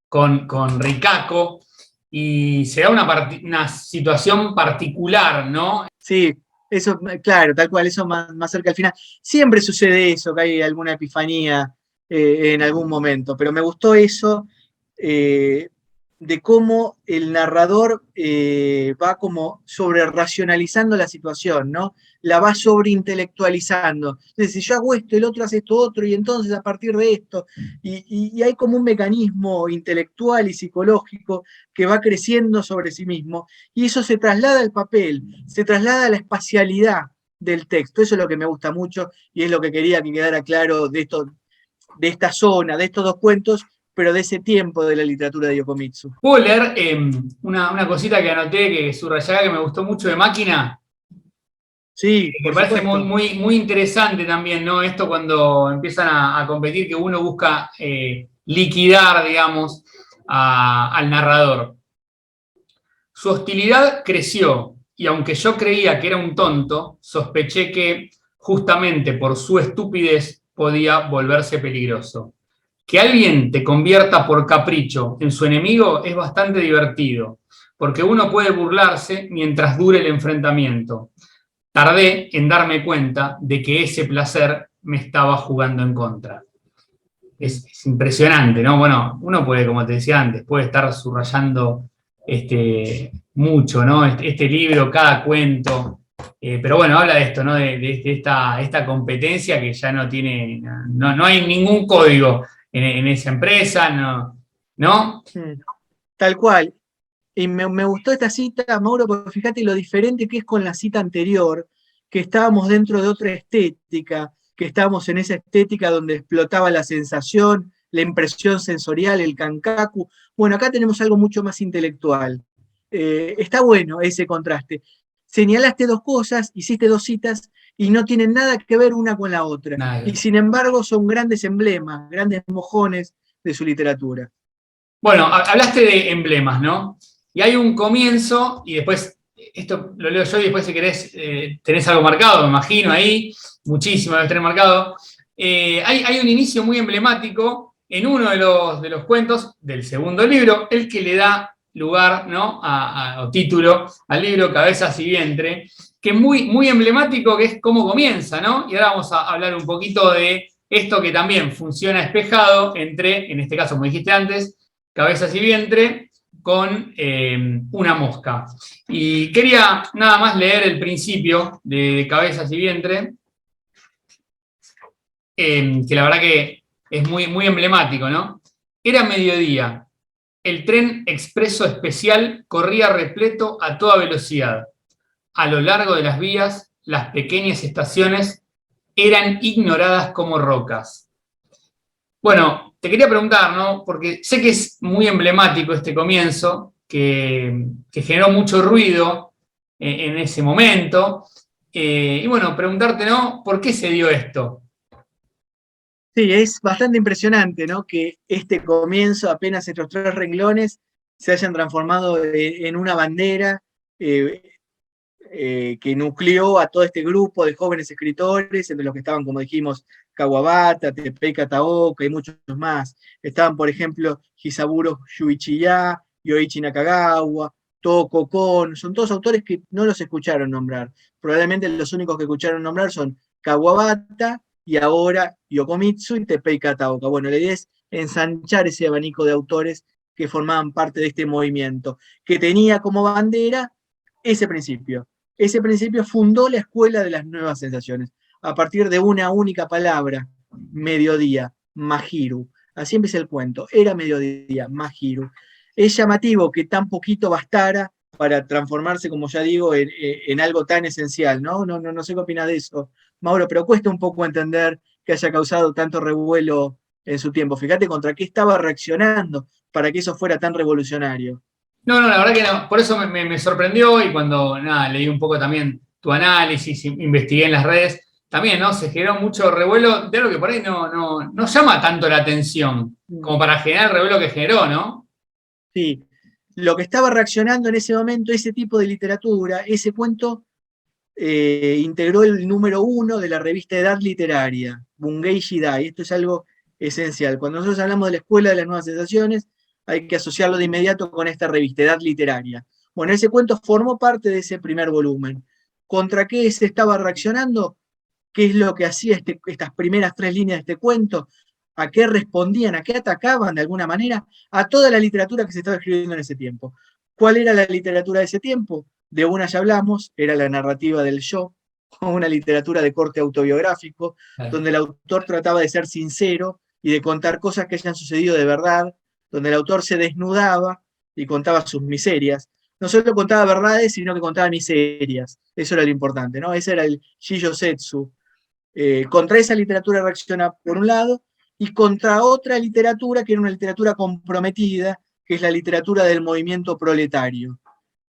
con Rikako y se da una situación particular, ¿no? Sí, eso, claro, tal cual, eso más cerca al final. Siempre sucede eso, que hay alguna epifanía en algún momento, pero me gustó eso eh, de cómo el narrador va como sobre racionalizando la situación, ¿no? La va sobreintelectualizando. Entonces, si yo hago esto, el otro hace esto otro, y entonces a partir de esto, y hay como un mecanismo intelectual y psicológico que va creciendo sobre sí mismo, y eso se traslada al papel, se traslada a la espacialidad del texto. Eso es lo que me gusta mucho y es lo que quería que quedara claro de esto. de esta zona, de estos dos cuentos, pero de ese tiempo de la literatura de Yokomitsu. ¿Puedo leer una cosita que anoté, que subrayé, que me gustó mucho de Máquina? Sí, Me por parece supuesto. muy interesante también, ¿no? Esto cuando empiezan a competir, que uno busca liquidar, digamos, al narrador. Su hostilidad creció, y aunque yo creía que era un tonto, sospeché que, justamente por su estupidez, podía volverse peligroso. Que alguien te convierta por capricho en su enemigo es bastante divertido, porque uno puede burlarse mientras dure el enfrentamiento. Tardé en darme cuenta de que ese placer me estaba jugando en contra. Es impresionante, ¿no? Bueno, uno puede, como te decía antes, puede estar subrayando mucho, ¿no? Este libro, cada cuento. Pero bueno, habla de esto, ¿no? De esta competencia que ya no tiene, no hay ningún código en esa empresa, ¿no? Tal cual. Y me gustó esta cita, Mauro, porque fíjate lo diferente que es con la cita anterior, que estábamos dentro de otra estética, que estábamos en esa estética donde explotaba la sensación, la impresión sensorial, el kankaku. Bueno, acá tenemos algo mucho más intelectual. Está bueno ese contraste. Señalaste dos cosas, hiciste dos citas y no tienen nada que ver una con la otra. Nada. Y sin embargo son grandes emblemas, grandes mojones de su literatura. Bueno, hablaste de emblemas, ¿no? Y hay un comienzo, y después, esto lo leo yo, y después si querés, tenés algo marcado, me imagino ahí, muchísimo debes tener marcado. Hay un inicio muy emblemático en uno de los cuentos del segundo libro, el que le da lugar, ¿no? O título al libro Cabezas y Vientre, que es muy emblemático, que es cómo comienza, ¿no? Y ahora vamos a hablar un poquito de esto que también funciona espejado entre, en este caso, como dijiste antes, Cabezas y Vientre, con una mosca. Y quería nada más leer el principio de Cabezas y Vientre, que la verdad que es muy emblemático, ¿no? Era mediodía. El tren expreso especial corría repleto a toda velocidad. A lo largo de las vías, las pequeñas estaciones eran ignoradas como rocas. Bueno, te quería preguntar, ¿no? Porque sé que es muy emblemático este comienzo, que generó mucho ruido en ese momento. Y bueno, preguntarte, ¿no? ¿Por qué se dio esto? Sí, es bastante impresionante, ¿no? Que este comienzo, apenas estos tres renglones, se hayan transformado en una bandera eh, que nucleó a todo este grupo de jóvenes escritores, entre los que estaban, como dijimos, Kawabata, Teppei Kataoka y muchos más. Estaban, por ejemplo, Hisaburo Shuichiya, Yoichi Nakagawa, Toko Kon, son todos autores que no los escucharon nombrar. Probablemente los únicos que escucharon nombrar son Kawabata y ahora Yokomitsu y Teppei Kataoka. Bueno, la idea es ensanchar ese abanico de autores que formaban parte de este movimiento, que tenía como bandera ese principio. Ese principio fundó la escuela de las nuevas sensaciones, a partir de una única palabra, mediodía, Mahiru. Así empieza el cuento, era mediodía, Mahiru. Es llamativo que tan poquito bastara para transformarse, como ya digo, en algo tan esencial, ¿no? No sé qué opinas de eso, Mauro, pero cuesta un poco entender que haya causado tanto revuelo en su tiempo. Fíjate contra qué estaba reaccionando para que eso fuera tan revolucionario. No, la verdad que no. Por eso me sorprendió y cuando nada, leí un poco también tu análisis, investigué en las redes, también, ¿no? Se generó mucho revuelo de algo que por ahí no llama tanto la atención como para generar el revuelo que generó, ¿no? Sí, lo que estaba reaccionando en ese momento, ese tipo de literatura, ese cuento integró el número 1 de la revista Edad Literaria, Bungei Shidai. Esto es algo esencial. Cuando nosotros hablamos de la Escuela de las Nuevas Sensaciones, hay que asociarlo de inmediato con esta revista Edad Literaria. Bueno, ese cuento formó parte de ese primer volumen. ¿Contra qué se estaba reaccionando? ¿Qué es lo que hacía estas primeras tres líneas de este cuento? ¿A qué respondían? ¿A qué atacaban de alguna manera? A toda la literatura que se estaba escribiendo en ese tiempo. ¿Cuál era la literatura de ese tiempo? De una ya hablamos, era la narrativa del yo, una literatura de corte autobiográfico, donde el autor trataba de ser sincero y de contar cosas que hayan sucedido de verdad, donde el autor se desnudaba y contaba sus miserias. No solo contaba verdades, sino que contaba miserias. Eso era lo importante, ¿no? Ese era el Shijo Setsu. Contra esa literatura reacciona por un lado, y contra otra literatura que era una literatura comprometida, que es la literatura del movimiento proletario.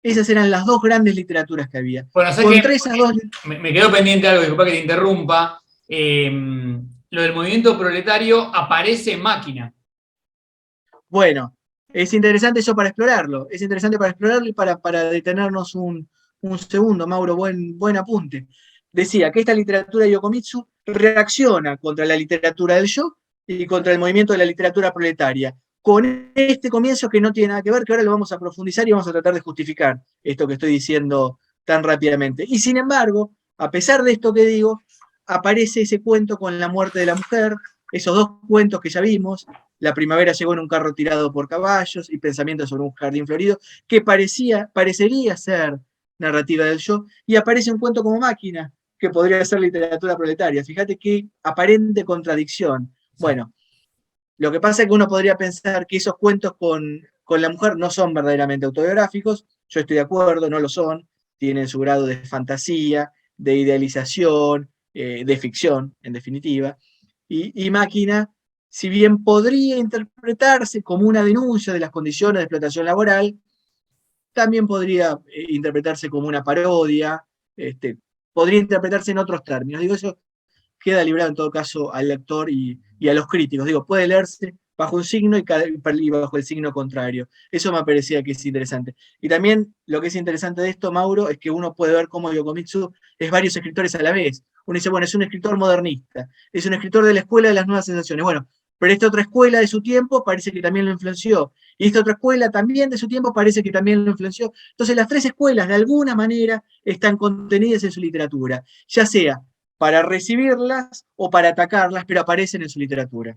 Esas eran las dos grandes literaturas que había. Bueno, sé que Contra esas dos... me quedó pendiente algo, disculpa que te interrumpa. Lo del movimiento proletario aparece en Máquina. Bueno, es interesante eso para explorarlo. Es interesante para explorarlo y para detenernos un segundo, Mauro, buen apunte. Decía que esta literatura de Yokomitsu reacciona contra la literatura del yo y contra el movimiento de la literatura proletaria. Con este comienzo que no tiene nada que ver, que ahora lo vamos a profundizar y vamos a tratar de justificar esto que estoy diciendo tan rápidamente. Y sin embargo, a pesar de esto que digo, aparece ese cuento con la muerte de la mujer, esos dos cuentos que ya vimos, La primavera llegó en un carro tirado por caballos y Pensamientos sobre un jardín florido, que parecería ser narrativa del yo, y aparece un cuento como Máquina, que podría ser literatura proletaria. Fíjate qué aparente contradicción. Bueno, lo que pasa es que uno podría pensar que esos cuentos con la mujer no son verdaderamente autobiográficos, yo estoy de acuerdo, no lo son, tienen su grado de fantasía, de idealización, de ficción, en definitiva, y Máquina, si bien podría interpretarse como una denuncia de las condiciones de explotación laboral, también podría interpretarse como una parodia, podría interpretarse en otros términos. Digo, eso queda librado en todo caso al lector y a los críticos. Digo, puede leerse bajo un signo y bajo el signo contrario. Eso me parecía que es interesante. Y también lo que es interesante de esto, Mauro, es que uno puede ver cómo Yokomitsu es varios escritores a la vez. Uno dice, bueno, es un escritor modernista, es un escritor de la escuela de las nuevas sensaciones. Bueno, pero esta otra escuela de su tiempo parece que también lo influenció. Y esta otra escuela también de su tiempo parece que también lo influenció. Entonces las tres escuelas, de alguna manera, están contenidas en su literatura, ya sea para recibirlas o para atacarlas, pero aparecen en su literatura.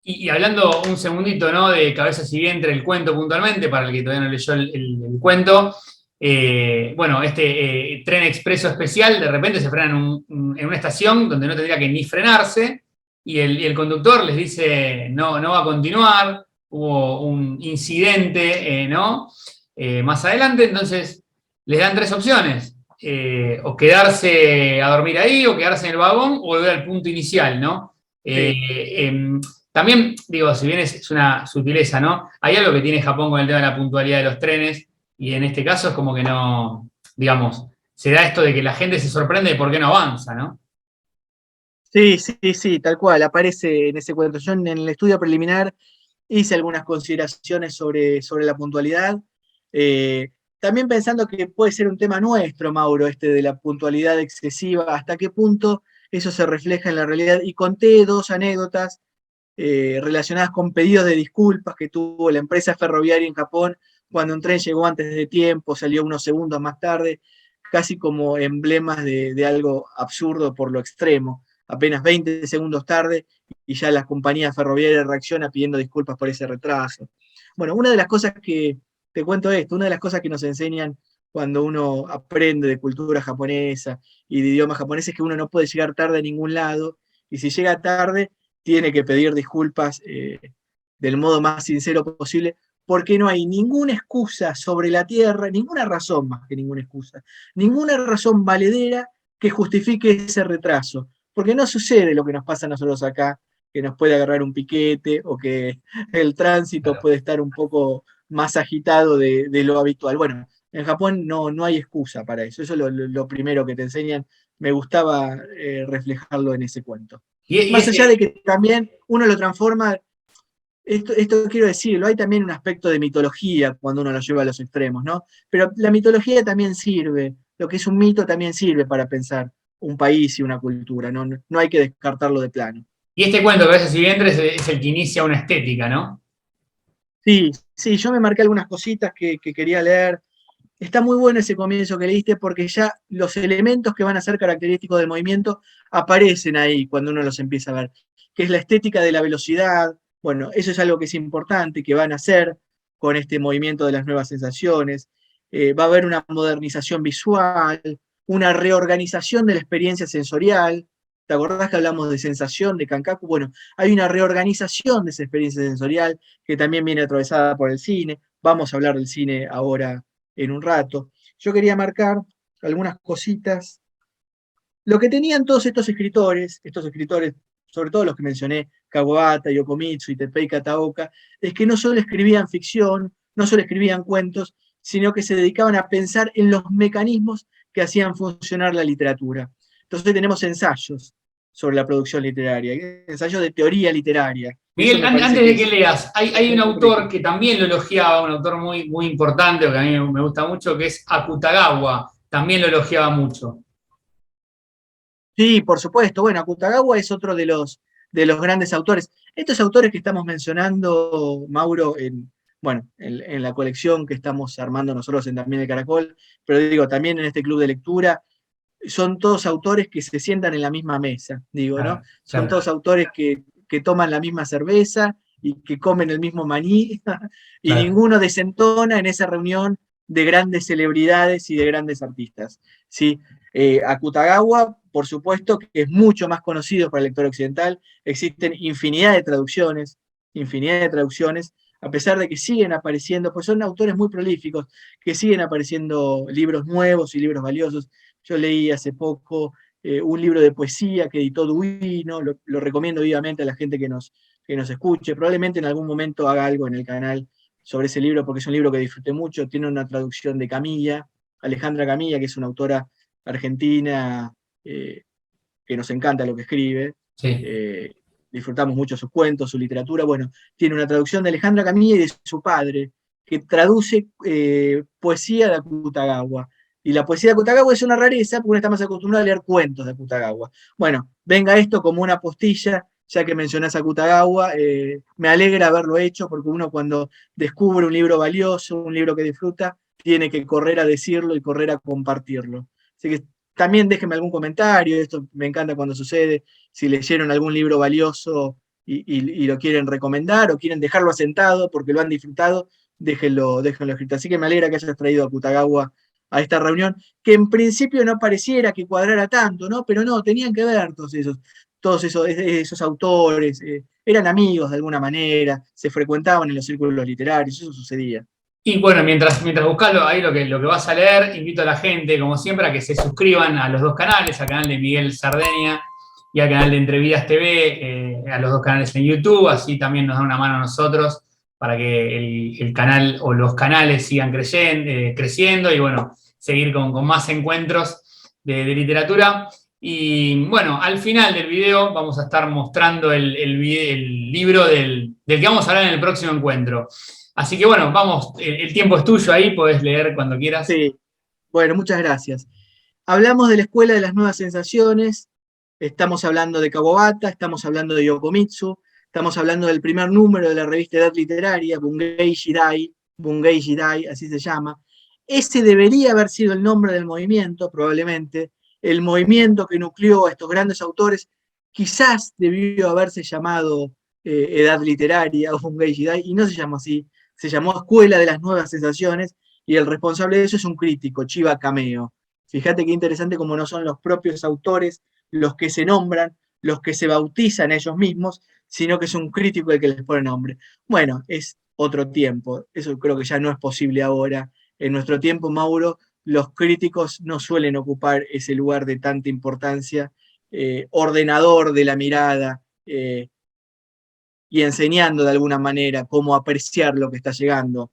Y hablando un segundito, ¿no? De Cabezas y Vientre, el cuento puntualmente, para el que todavía no leyó el cuento. Bueno, este tren expreso especial de repente se frena en una estación donde no tendría que ni frenarse y el conductor les dice no va a continuar, hubo un incidente, ¿no? Más adelante, entonces les dan tres opciones. O quedarse a dormir ahí, o quedarse en el vagón, o volver al punto inicial, ¿no? Sí. También, digo, si bien es una sutileza, ¿no? Hay algo que tiene Japón con el tema de la puntualidad de los trenes, y en este caso es como que no, digamos, se da esto de que la gente se sorprende de por qué no avanza, ¿no? Sí, sí, sí, tal cual, aparece en ese cuento. Yo en el estudio preliminar hice algunas consideraciones sobre la puntualidad, eh, también pensando que puede ser un tema nuestro, Mauro, este de la puntualidad excesiva, hasta qué punto eso se refleja en la realidad. Y conté dos anécdotas relacionadas con pedidos de disculpas que tuvo la empresa ferroviaria en Japón cuando un tren llegó antes de tiempo, salió unos segundos más tarde, casi como emblemas de algo absurdo por lo extremo. Apenas 20 segundos tarde y ya la compañía ferroviaria reacciona pidiendo disculpas por ese retraso. Bueno, una de las cosas que, te cuento esto, una de las cosas que nos enseñan cuando uno aprende de cultura japonesa y de idioma japonés es que uno no puede llegar tarde a ningún lado, y si llega tarde tiene que pedir disculpas del modo más sincero posible, porque no hay ninguna excusa sobre la tierra, ninguna razón más que ninguna excusa, ninguna razón valedera que justifique ese retraso, porque no sucede lo que nos pasa a nosotros acá, que nos puede agarrar un piquete o que el tránsito Claro. puede estar un poco más agitado de lo habitual. Bueno, en Japón no hay excusa para eso, eso es lo primero que te enseñan, me gustaba reflejarlo en ese cuento. Y Más allá ese, de que también uno lo transforma, esto quiero decirlo, hay también un aspecto de mitología cuando uno lo lleva a los extremos, ¿no? Pero la mitología también sirve, lo que es un mito también sirve para pensar un país y una cultura, no hay que descartarlo de plano. y este cuento, Cabezas y Vientres, es el que inicia una estética, ¿no? Sí, sí, yo me marqué algunas cositas que quería leer. Está muy bueno ese comienzo que leíste porque ya los elementos que van a ser característicos del movimiento aparecen ahí cuando uno los empieza a ver, que es la estética de la velocidad. Bueno, eso es algo que es importante, que van a hacer con este movimiento de las nuevas sensaciones. Va a haber una modernización visual, una reorganización de la experiencia sensorial. ¿Te acordás que hablamos de sensación, de Kankaku? Bueno, hay una reorganización de esa experiencia sensorial que también viene atravesada por el cine. Vamos a hablar del cine ahora en un rato. Yo quería marcar algunas cositas. Lo que tenían todos estos escritores sobre todo los que mencioné, Kawabata, Yokomitsu, Teppei Kataoka, es que no solo escribían ficción, no solo escribían cuentos, sino que se dedicaban a pensar en los mecanismos que hacían funcionar la literatura. Entonces hoy tenemos ensayos sobre la producción literaria, ensayos de teoría literaria. Eso Miguel, me parece antes que de que es leas, hay un muy autor crítico. que también lo elogiaba, un autor muy, muy importante, que a mí me gusta mucho, que es Akutagawa, también lo elogiaba mucho. Sí, por supuesto. Bueno, Akutagawa es otro de los grandes autores. Estos autores que estamos mencionando, Mauro, bueno, en la colección que estamos armando nosotros en También el Caracol, pero digo, también en este club de lectura, son todos autores que se sientan en la misma mesa, digo, ¿no? Claro, Son claro, todos autores que toman la misma cerveza y que comen el mismo maní, y claro. ninguno desentona en esa reunión de grandes celebridades y de grandes artistas, ¿sí? Akutagawa, por supuesto, que es mucho más conocido para el lector occidental, existen infinidad de traducciones, a pesar de que siguen apareciendo, pues son autores muy prolíficos, que siguen apareciendo libros nuevos y libros valiosos. Yo leí hace poco un libro de poesía que editó Duino, lo recomiendo vivamente a la gente que nos escuche. Probablemente en algún momento haga algo en el canal sobre ese libro, porque es un libro que disfruté mucho. Tiene una traducción de Camilla, Alejandra Camilla, que es una autora argentina eh, que nos encanta lo que escribe. Sí. Eh, Disfrutamos mucho sus cuentos, su literatura. Bueno, tiene una traducción de Alejandra Camilla y de su padre, que traduce poesía de Akutagawa. Y la poesía de Akutagawa es una rareza porque uno está más acostumbrado a leer cuentos de Akutagawa. Bueno, venga esto como una postilla, ya que mencionás a Akutagawa, me alegra haberlo hecho porque uno cuando descubre un libro valioso, un libro que disfruta, tiene que correr a decirlo y correr a compartirlo. Así que también déjenme algún comentario, esto me encanta cuando sucede, si leyeron algún libro valioso y lo quieren recomendar o quieren dejarlo asentado porque lo han disfrutado, déjenlo escrito. Así que me alegra que hayas traído a Kutagawa a esta reunión, que en principio no pareciera que cuadrara tanto, ¿no? Pero no, tenían que ver todos esos autores, eran amigos de alguna manera, se frecuentaban en los círculos literarios, eso sucedía. Y bueno, mientras buscas ahí lo que vas a leer, invito a la gente, como siempre, a que se suscriban a los dos canales, al canal de Miguel Sardeña y al canal de Entrevidas TV, a los dos canales en YouTube, así también nos da una mano a nosotros para que el canal o los canales sigan creciendo y bueno, seguir con más encuentros de literatura. Y bueno, al final del video vamos a estar mostrando el libro del que vamos a hablar en el próximo encuentro. Así que bueno, vamos, el tiempo es tuyo ahí, podés leer cuando quieras. Sí, bueno, muchas gracias. Hablamos de la Escuela de las Nuevas Sensaciones, estamos hablando de Kawabata, estamos hablando de Yokomitsu, estamos hablando del primer número de la revista Edad Literaria, Bungei Jidai, así se llama. Ese debería haber sido el nombre del movimiento, probablemente. El movimiento que nucleó a estos grandes autores quizás debió haberse llamado Edad Literaria o Bungei Jidai, y no se llamó así, se llamó Escuela de las Nuevas Sensaciones, y el responsable de eso es un crítico, Chiba Kameo. Fíjate qué interesante como no son los propios autores los que se nombran, los que se bautizan a ellos mismos, sino que es un crítico el que les pone nombre. Bueno, es otro tiempo, eso creo que ya no es posible ahora. En nuestro tiempo, Mauro, los críticos no suelen ocupar ese lugar de tanta importancia, ordenador de la mirada, y enseñando de alguna manera cómo apreciar lo que está llegando,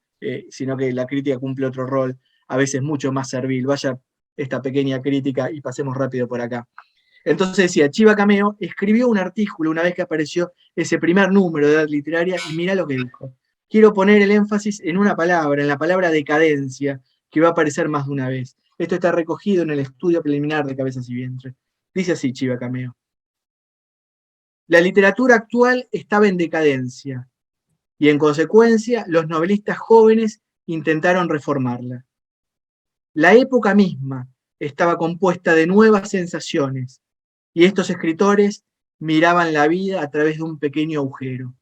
sino que la crítica cumple otro rol, a veces mucho más servil. Vaya esta pequeña crítica y pasemos rápido por acá. Entonces decía, Chiba Cameo escribió un artículo una vez que apareció ese primer número de Edad Literaria y mira lo que dijo. Quiero poner el énfasis en una palabra, en la palabra decadencia, que va a aparecer más de una vez. Esto está recogido en el estudio preliminar de Cabezas y Vientre. Dice así Chiba Cameo. La literatura actual estaba en decadencia y en consecuencia los novelistas jóvenes intentaron reformarla. La época misma estaba compuesta de nuevas sensaciones y estos escritores miraban la vida a través de un pequeño agujero.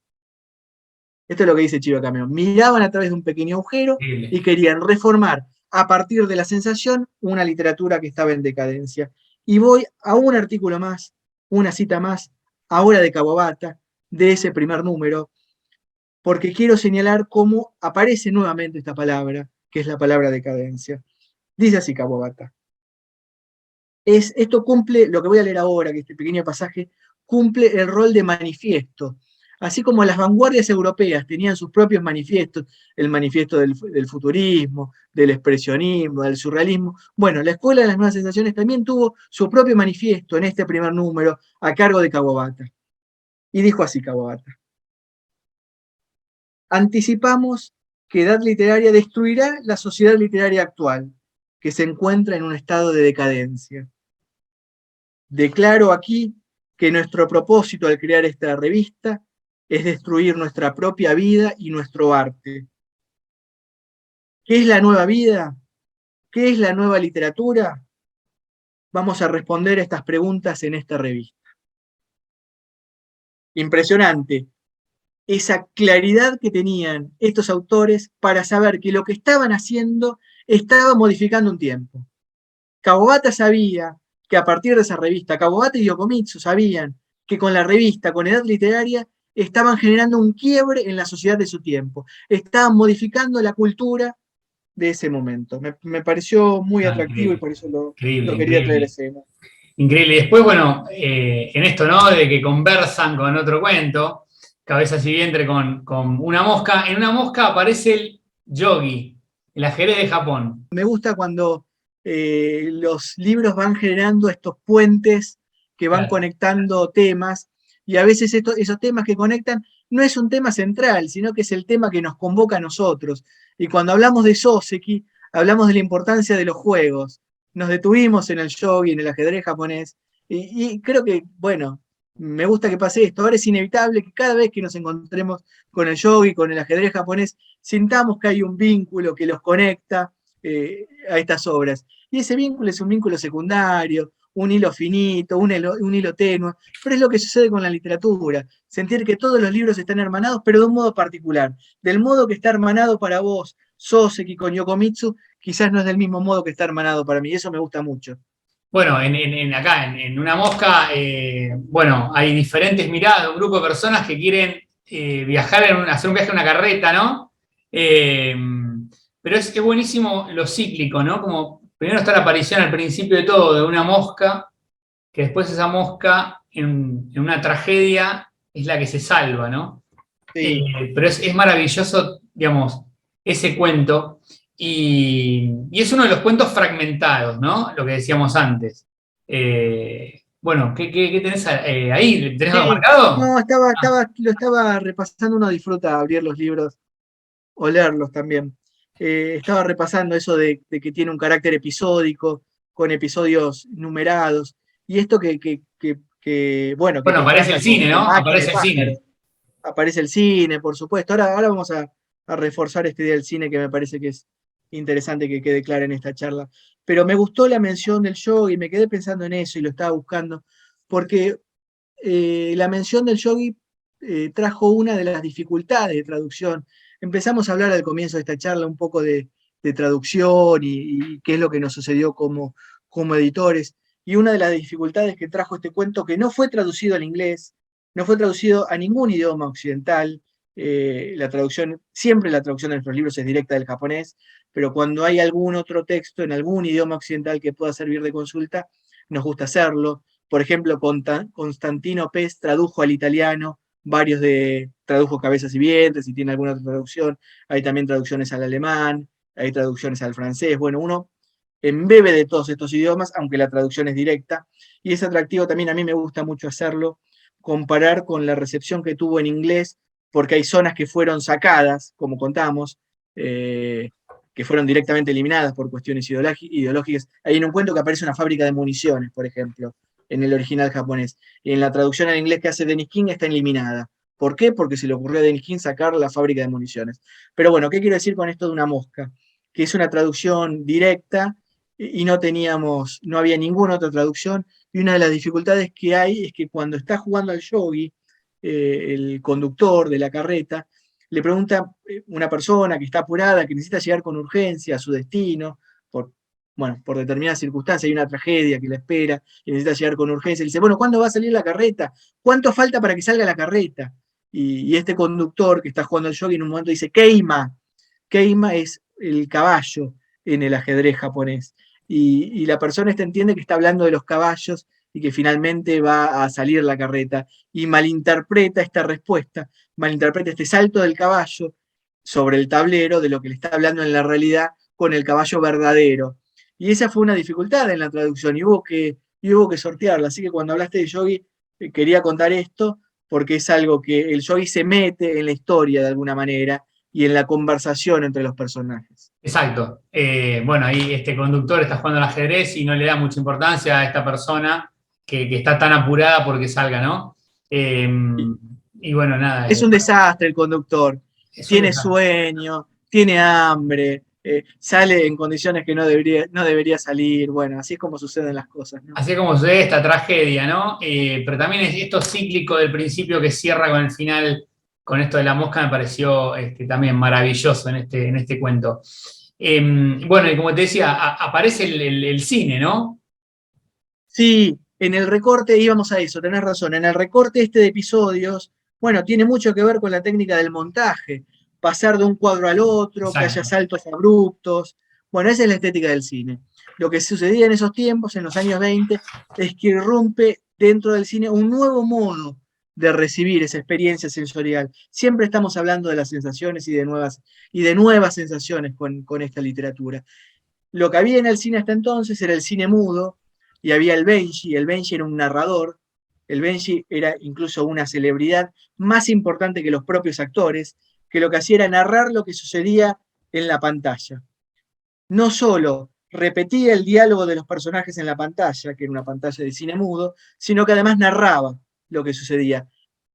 Esto es lo que dice Chiva Cameo. Miraban a través de un pequeño agujero y Increíble. querían reformar a partir de la sensación una literatura que estaba en decadencia. Y voy a un artículo más, una cita más, ahora de Kawabata, de ese primer número, porque quiero señalar cómo aparece nuevamente esta palabra, que es la palabra decadencia. Dice así Kawabata. Esto cumple, lo que voy a leer ahora, que este pequeño pasaje, cumple el rol de manifiesto. Así como las vanguardias europeas tenían sus propios manifiestos, el manifiesto del futurismo, del expresionismo, del surrealismo, bueno, la Escuela de las Nuevas Sensaciones también tuvo su propio manifiesto en este primer número a cargo de Kawabata. Y dijo así Kawabata: anticipamos que Edad Literaria destruirá la sociedad literaria actual, que se encuentra en un estado de decadencia. Declaro aquí que nuestro propósito al crear esta revista es destruir nuestra propia vida y nuestro arte. ¿Qué es la nueva vida? ¿Qué es la nueva literatura? Vamos a responder estas preguntas en esta revista. Impresionante esa claridad que tenían estos autores para saber que lo que estaban haciendo estaba modificando un tiempo. Kawabata sabía que a partir de esa revista, Kawabata y Yokomitsu sabían que con la revista, con Edad Literaria, estaban generando un quiebre en la sociedad de su tiempo, estaban modificando la cultura de ese momento. Me pareció muy atractivo y por eso lo quería traer a escena. Increíble. Y después, bueno, en esto, ¿no? De que conversan con otro cuento, Cabezas y Vientre con una mosca. En una mosca aparece el yogi, el ajedrez de Japón. Me gusta cuando los libros van generando estos puentes que van conectando temas, y a veces esos temas que conectan no es un tema central, sino que es el tema que nos convoca a nosotros. Y cuando hablamos de Soseki, hablamos de la importancia de los juegos. Nos detuvimos en el yogi, en el ajedrez japonés, y creo que, bueno, me gusta que pase esto. Ahora es inevitable que cada vez que nos encontremos con el yogi, con el ajedrez japonés, sintamos que hay un vínculo que los conecta a estas obras. Y ese vínculo es un vínculo secundario, un hilo finito, un hilo tenue, pero es lo que sucede con la literatura. Sentir que todos los libros están hermanados, pero de un modo particular. Del modo que está hermanado para vos, Soseki con Yokomitsu, quizás no es del mismo modo que está hermanado para mí. Eso me gusta mucho. Bueno, acá, en una mosca, bueno, hay diferentes miradas, un grupo de personas que quieren viajar, hacer un viaje en una carreta, ¿no? Pero es buenísimo lo cíclico, ¿no? Como primero está la aparición al principio de todo de una mosca, que después esa mosca en una tragedia es la que se salva, ¿no? Sí. Pero es maravilloso, digamos, ese cuento. Y es uno de los cuentos fragmentados, ¿no? Lo que decíamos antes. Bueno, ¿qué tenés ahí? ¿Tenés algo marcado? No, lo estaba repasando. Uno disfruta abrir los libros o leerlos también. Estaba repasando eso de que tiene un carácter episódico, con episodios numerados, y esto bueno, que Bueno, aparece contrasta el cine, con ¿no? Máquina de Aparece el Pájaros. cine. Aparece el cine, por supuesto. Ahora vamos a reforzar este día del cine, que me parece que es interesante que quede claro en esta charla. Pero me gustó la mención del yogi, y me quedé pensando en eso y lo estaba buscando, porque la mención del yogi trajo una de las dificultades de traducción. Empezamos a hablar al comienzo de esta charla un poco de traducción y qué es lo que nos sucedió como editores. Y una de las dificultades que trajo este cuento, que no fue traducido al inglés, no fue traducido a ningún idioma occidental. Siempre la traducción de nuestros libros es directa del japonés, pero cuando hay algún otro texto en algún idioma occidental que pueda servir de consulta, nos gusta hacerlo. Por ejemplo, Constantino Pes tradujo al italiano tradujo Cabezas y Vientres, y tiene alguna otra traducción. Hay también traducciones al alemán, hay traducciones al francés. Bueno, uno embebe de todos estos idiomas, aunque la traducción es directa, y es atractivo también, a mí me gusta mucho hacerlo, comparar con la recepción que tuvo en inglés, porque hay zonas que fueron sacadas, como contamos, que fueron directamente eliminadas por cuestiones ideológicas. Hay en un cuento que aparece una fábrica de municiones, por ejemplo, en el original japonés. Y en la traducción al inglés que hace Dennis King está eliminada. ¿Por qué? Porque se le ocurrió a Dennis King sacar la fábrica de municiones. Pero bueno, ¿qué quiero decir con esto de una mosca? Que es una traducción directa y no había ninguna otra traducción. Y una de las dificultades que hay es que cuando está jugando al yogi, el conductor de la carreta le pregunta a una persona que está apurada, que necesita llegar con urgencia a su destino, por determinadas circunstancias, hay una tragedia que la espera, y necesita llegar con urgencia, y dice, bueno, ¿cuándo va a salir la carreta? ¿Cuánto falta para que salga la carreta? Y este conductor que está jugando al yogi en un momento dice, Keima. Keima es el caballo en el ajedrez japonés. Y la persona entiende que está hablando de los caballos y que finalmente va a salir la carreta y malinterpreta esta respuesta, malinterpreta este salto del caballo sobre el tablero de lo que le está hablando en la realidad con el caballo verdadero. Y esa fue una dificultad en la traducción y hubo que sortearla. Así que cuando hablaste de yogi, quería contar esto porque es algo que el yogi se mete en la historia de alguna manera y en la conversación entre los personajes. Exacto. Bueno, ahí este conductor está jugando al ajedrez y no le da mucha importancia a esta persona que está tan apurada porque salga, ¿no? Y bueno, nada, Es un desastre el conductor, es un tiene desastre. sueño, tiene hambre, sale en condiciones que no debería salir, bueno, así es como suceden las cosas, ¿no? Así como se ve esta tragedia, ¿no? Pero también es esto cíclico del principio que cierra con el final, con esto de la mosca, me pareció también maravilloso en este cuento. Bueno, y como te decía, aparece el cine, ¿no? Sí, en el recorte íbamos a eso, tenés razón, en el recorte este de episodios, bueno, tiene mucho que ver con la técnica del montaje, pasar de un cuadro al otro, que haya Exacto. saltos abruptos, bueno, esa es la estética del cine. Lo que sucedía en esos tiempos, en los años 20, es que irrumpe dentro del cine un nuevo modo de recibir esa experiencia sensorial. Siempre estamos hablando de las sensaciones y de nuevas sensaciones con esta literatura. Lo que había en el cine hasta entonces era el cine mudo y había el Benji era un narrador, el Benji era incluso una celebridad más importante que los propios actores, que lo que hacía era narrar lo que sucedía en la pantalla. No solo repetía el diálogo de los personajes en la pantalla, que era una pantalla de cine mudo, sino que además narraba lo que sucedía,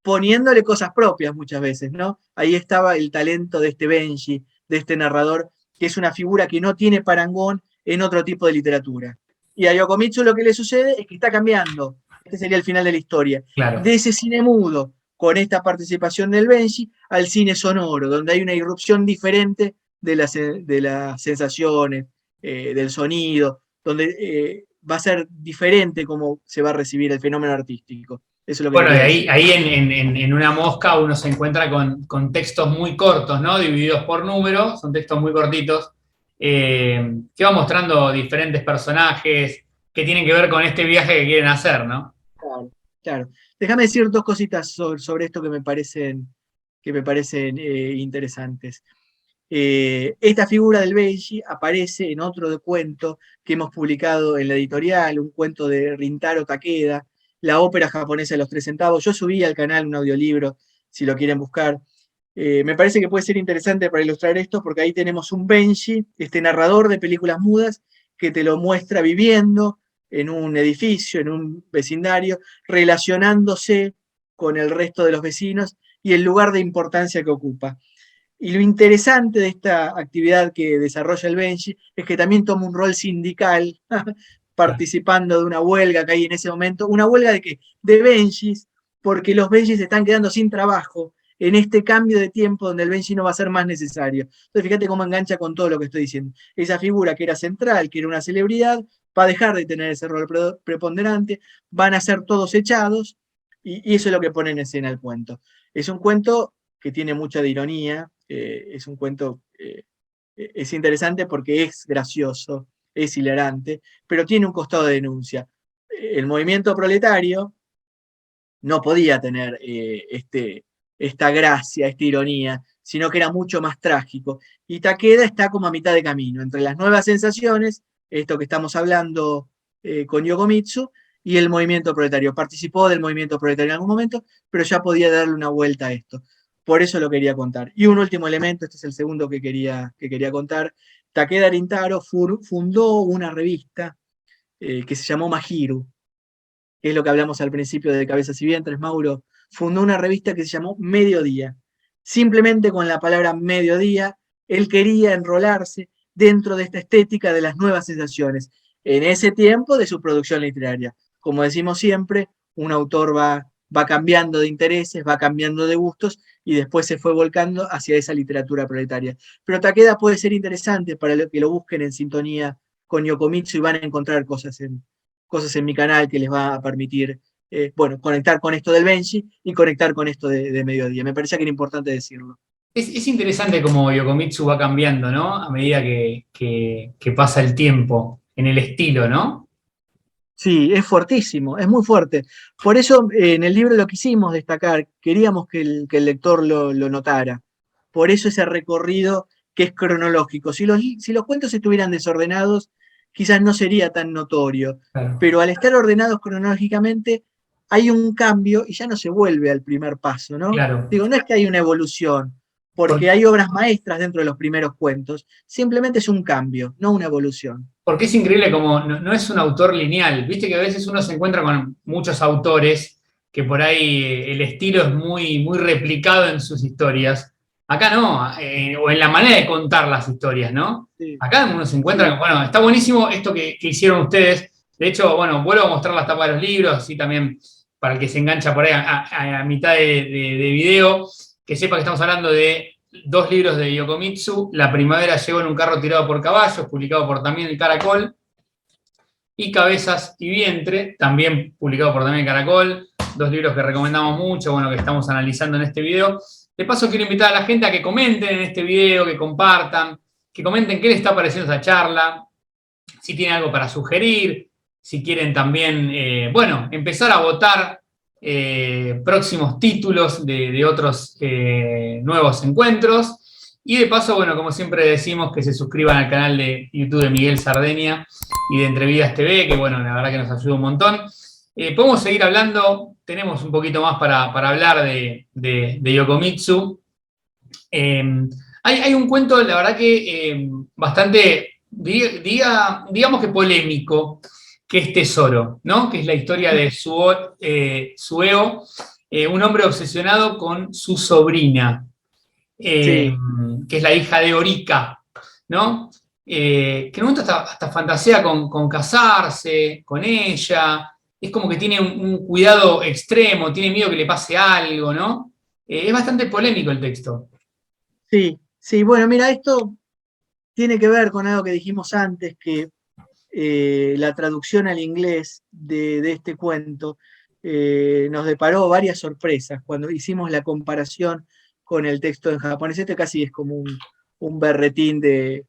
poniéndole cosas propias muchas veces, ¿no? Ahí estaba el talento de este Benji, de este narrador, que es una figura que no tiene parangón en otro tipo de literatura. Y a Yokomitsu lo que le sucede es que está cambiando, este sería el final de la historia, Claro. de ese cine mudo, con esta participación del Benji, al cine sonoro, donde hay una irrupción diferente de las sensaciones, del sonido, donde va a ser diferente cómo se va a recibir el fenómeno artístico. Eso es lo que Bueno, y quería decir. ahí en una mosca uno se encuentra con textos muy cortos, ¿no? Divididos por números, son textos muy cortitos, que van mostrando diferentes personajes que tienen que ver con este viaje que quieren hacer, ¿no? Claro, claro. Déjame decir dos cositas sobre esto que me parecen interesantes. Esta figura del Benji aparece en otro de cuento que hemos publicado en la editorial, un cuento de Rintaro Takeda, la ópera japonesa de los 3 centavos. Yo subí al canal un audiolibro, si lo quieren buscar. Me parece que puede ser interesante para ilustrar esto, porque ahí tenemos un Benji, este narrador de películas mudas, que te lo muestra viviendo en un edificio, en un vecindario, relacionándose con el resto de los vecinos y el lugar de importancia que ocupa. Y lo interesante de esta actividad que desarrolla el Benji es que también toma un rol sindical, participando de una huelga que hay en ese momento. ¿Una huelga de qué? De Benjis, porque los Benjis se están quedando sin trabajo en este cambio de tiempo donde el Benji no va a ser más necesario. Entonces fíjate cómo engancha con todo lo que estoy diciendo. Esa figura que era central, que era una celebridad, va a dejar de tener ese rol preponderante, van a ser todos echados, y eso es lo que pone en escena el cuento. Es un cuento que tiene mucha de ironía, es un cuento, es interesante porque es gracioso, es hilarante, pero tiene un costado de denuncia. El movimiento proletario no podía tener esta gracia, esta ironía, sino que era mucho más trágico. Y Takeda está como a mitad de camino entre las nuevas sensaciones, esto que estamos hablando con Yokomitsu, y el movimiento proletario. Participó del movimiento proletario en algún momento, pero ya podía darle una vuelta a esto. Por eso lo quería contar. Y un último elemento, este es el segundo que quería contar. Takeda Rintaro fundó una revista que se llamó Mahiru, que es lo que hablamos al principio de Cabezas y Vientres. Mauro fundó una revista que se llamó Mediodía. Simplemente con la palabra mediodía, él quería enrolarse dentro de esta estética de las nuevas sensaciones, en ese tiempo de su producción literaria. Como decimos siempre, un autor va cambiando de intereses, va cambiando de gustos, y después se fue volcando hacia esa literatura proletaria. Pero Takeda puede ser interesante para que lo busquen en sintonía con Yokomitsu y van a encontrar cosas en mi canal que les va a permitir, conectar con esto del Benji y conectar con esto de mediodía. Me parecía que era importante decirlo. Es interesante cómo Yokomitsu va cambiando, ¿no? A medida que pasa el tiempo en el estilo, ¿no? Sí, es fuertísimo, es muy fuerte. Por eso en el libro lo quisimos destacar, queríamos que el lector lo notara. Por eso ese recorrido que es cronológico. Si los cuentos estuvieran desordenados, quizás no sería tan notorio, Claro, pero al estar ordenados cronológicamente hay un cambio y ya no se vuelve al primer paso, ¿no? claro. Digo, no es que hay una evolución, porque Por- hay obras maestras dentro de los primeros cuentos, simplemente es un cambio, no una evolución. Porque es increíble como no es un autor lineal. Viste que a veces uno se encuentra con muchos autores que por ahí el estilo es muy replicado en sus historias. Acá no, o en la manera de contar las historias, ¿no? Sí, Acá uno se encuentra sí. con, bueno, está buenísimo esto que hicieron ustedes. De hecho, bueno, vuelvo a mostrar las tapas de los libros, así también para el que se engancha por ahí a mitad de video, que sepa que estamos hablando de dos libros de Yokomitsu, La primavera llegó en un carro tirado por caballos, publicado por también el Caracol, y Cabezas y Vientre, también publicado por también el Caracol, dos libros que recomendamos mucho, bueno, que estamos analizando en este video. De paso, quiero invitar a la gente a que comenten en este video, que compartan, que comenten qué les está pareciendo esa charla, si tienen algo para sugerir, si quieren también, bueno, empezar a votar próximos títulos de otros nuevos encuentros. Y de paso, bueno, como siempre decimos, que se suscriban al canal de YouTube de Miguel Sardeña y de Entrevidas TV, que bueno, la verdad que nos ayuda un montón. Podemos seguir hablando, tenemos un poquito más para hablar de Yokomitsu. Eh, hay un cuento, la verdad que bastante, digamos que polémico, que es Tesoro, ¿no? Que es la historia de Sueo, un hombre obsesionado con su sobrina, eh, Sí, que es la hija de Orica, ¿no? Que en un momento hasta fantasea con casarse, con ella, es como que tiene un cuidado extremo, tiene miedo que le pase algo, ¿no? Es bastante polémico el texto. sí, sí. Bueno, mira, esto tiene que ver con algo que dijimos antes, que la traducción al inglés de este cuento nos deparó varias sorpresas cuando hicimos la comparación con el texto en japonés. Este casi es como un berretín de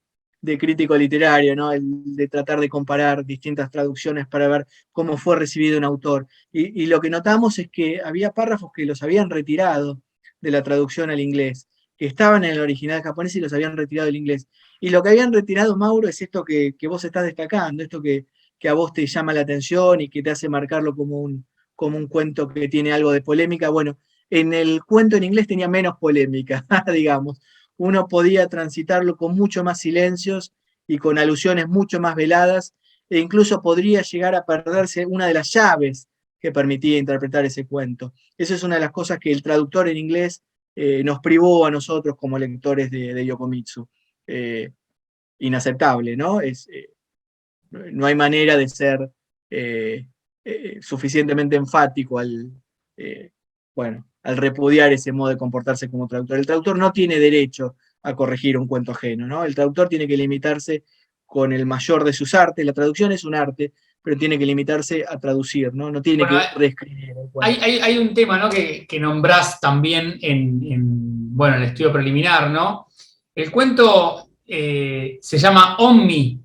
crítico literario, ¿no? El de tratar de comparar distintas traducciones para ver cómo fue recibido un autor. Y lo que notamos es que había párrafos que los habían retirado de la traducción al inglés, que estaban en el original japonés y los habían retirado del inglés. Y lo que habían retirado, Mauro, es esto que vos estás destacando, esto que a vos te llama la atención y que te hace marcarlo como un cuento que tiene algo de polémica. Bueno, en el cuento en inglés tenía menos polémica, digamos. Uno podía transitarlo con mucho más silencios y con alusiones mucho más veladas, e incluso podría llegar a perderse una de las llaves que permitía interpretar ese cuento. Esa es una de las cosas que el traductor en inglés nos privó a nosotros como lectores de Yokomitsu. Eh, Inaceptable, ¿no? No hay manera de ser eh, suficientemente enfático eh, bueno, al repudiar ese modo de comportarse como traductor. El traductor no tiene derecho a corregir un cuento ajeno, ¿no? El traductor tiene que limitarse con el mayor de sus artes. La traducción es un arte, pero tiene que limitarse a traducir, ¿no? No tiene Bueno, que reescribir el cuento. hay un tema, ¿no? que nombrás también bueno, el estudio preliminar, ¿no? El cuento se llama Omni,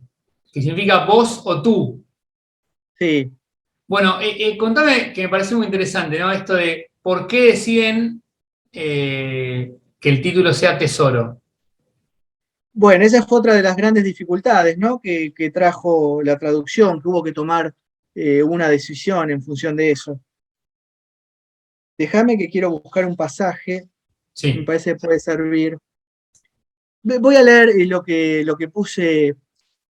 que significa vos o tú. Sí. Bueno, contame, que me parece muy interesante, ¿no? Esto de por qué deciden que el título sea Tesoro. Bueno, esa fue otra de las grandes dificultades, ¿no? Que trajo la traducción, que hubo que tomar una decisión en función de eso. Déjame que quiero buscar un pasaje, me Sí, parece que puede servir. Voy a leer lo que puse,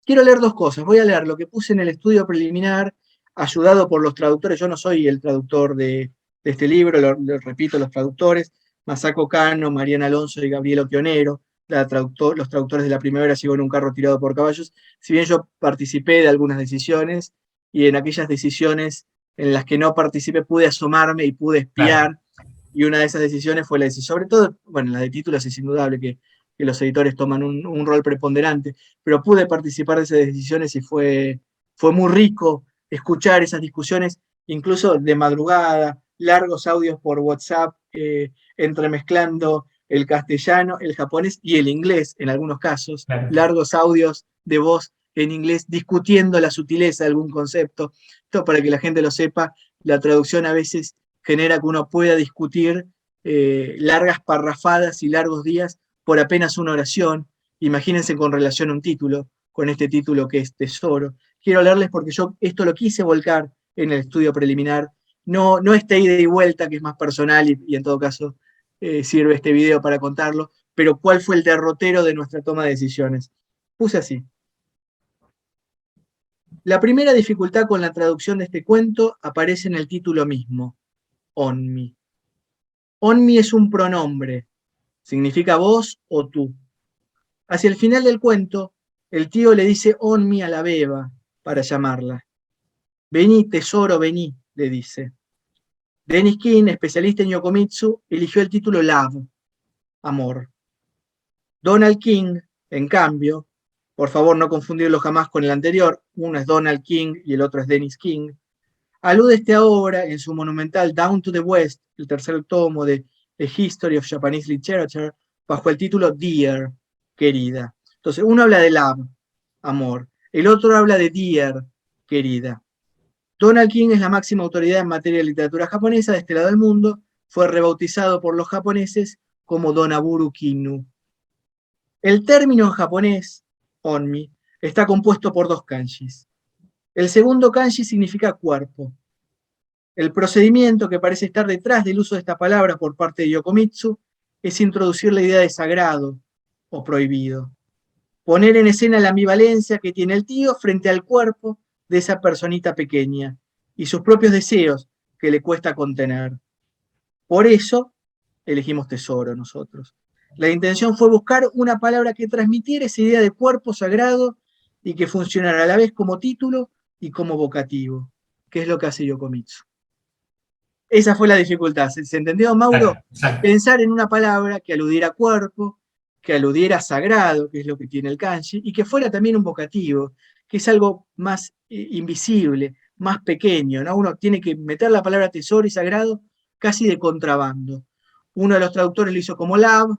quiero leer dos cosas, voy a leer lo que puse en el estudio preliminar, ayudado por los traductores, yo no soy el traductor de este libro, lo repito, los traductores, Masako Kano, Mariana Alonso y Gabriel Oquionero, los traductores de La primavera llegó en un carro tirado por caballos, si bien yo participé de algunas decisiones, y en aquellas decisiones en las que no participé pude asomarme y pude claro. espiar, y una de esas decisiones fue la decisión, sobre todo, bueno, la de títulos es indudable que los editores toman un rol preponderante, pero pude participar de esas decisiones y fue muy rico escuchar esas discusiones, incluso de madrugada, largos audios por WhatsApp, entremezclando el castellano, el japonés y el inglés en algunos casos, Claro. largos audios de voz en inglés discutiendo la sutileza de algún concepto. Esto para que la gente lo sepa, la traducción a veces genera que uno pueda discutir largas parrafadas y largos días por apenas una oración. Imagínense con relación a un título, con este título que es Tesoro. Quiero leerles porque yo esto lo quise volcar en el estudio preliminar, no esta ida y vuelta que es más personal y en todo caso sirve este video para contarlo, pero cuál fue el derrotero de nuestra toma de decisiones. Puse así. La primera dificultad con la traducción de este cuento aparece en el título mismo, Onmi. Onmi es un pronombre, significa vos o tú. Hacia el final del cuento, el tío le dice Onmi a la beba para llamarla. Vení, tesoro, vení, le dice. Dennis King, especialista en Yokomitsu, eligió el título Love, amor. Donald King, en cambio, por favor no confundirlo jamás con el anterior, uno es Donald King y el otro es Dennis King, alude a esta obra en su monumental Down to the West, el tercer tomo de The History of Japanese Literature, bajo el título Dear, querida. Entonces, uno habla de love, amor, el otro habla de dear, querida. Donald King es la máxima autoridad en materia de literatura japonesa de este lado del mundo, fue rebautizado por los japoneses como Donaburu Kinu. El término en japonés, onmi, está compuesto por dos kanjis. El segundo kanji significa cuerpo. El procedimiento que parece estar detrás del uso de esta palabra por parte de Yokomitsu es introducir la idea de sagrado o prohibido. Poner en escena la ambivalencia que tiene el tío frente al cuerpo de esa personita pequeña y sus propios deseos que le cuesta contener. Por eso elegimos tesoro nosotros. La intención fue buscar una palabra que transmitiera esa idea de cuerpo sagrado y que funcionara a la vez como título y como vocativo, que es lo que hace Yokomitsu. Esa fue la dificultad. ¿Se entendió, Mauro? Exacto. Pensar en una palabra que aludiera a cuerpo, que aludiera a sagrado, que es lo que tiene el kanji, y que fuera también un vocativo, que es algo más invisible, más pequeño, ¿no? Uno tiene que meter la palabra tesoro y sagrado casi de contrabando. Uno de los traductores lo hizo como love,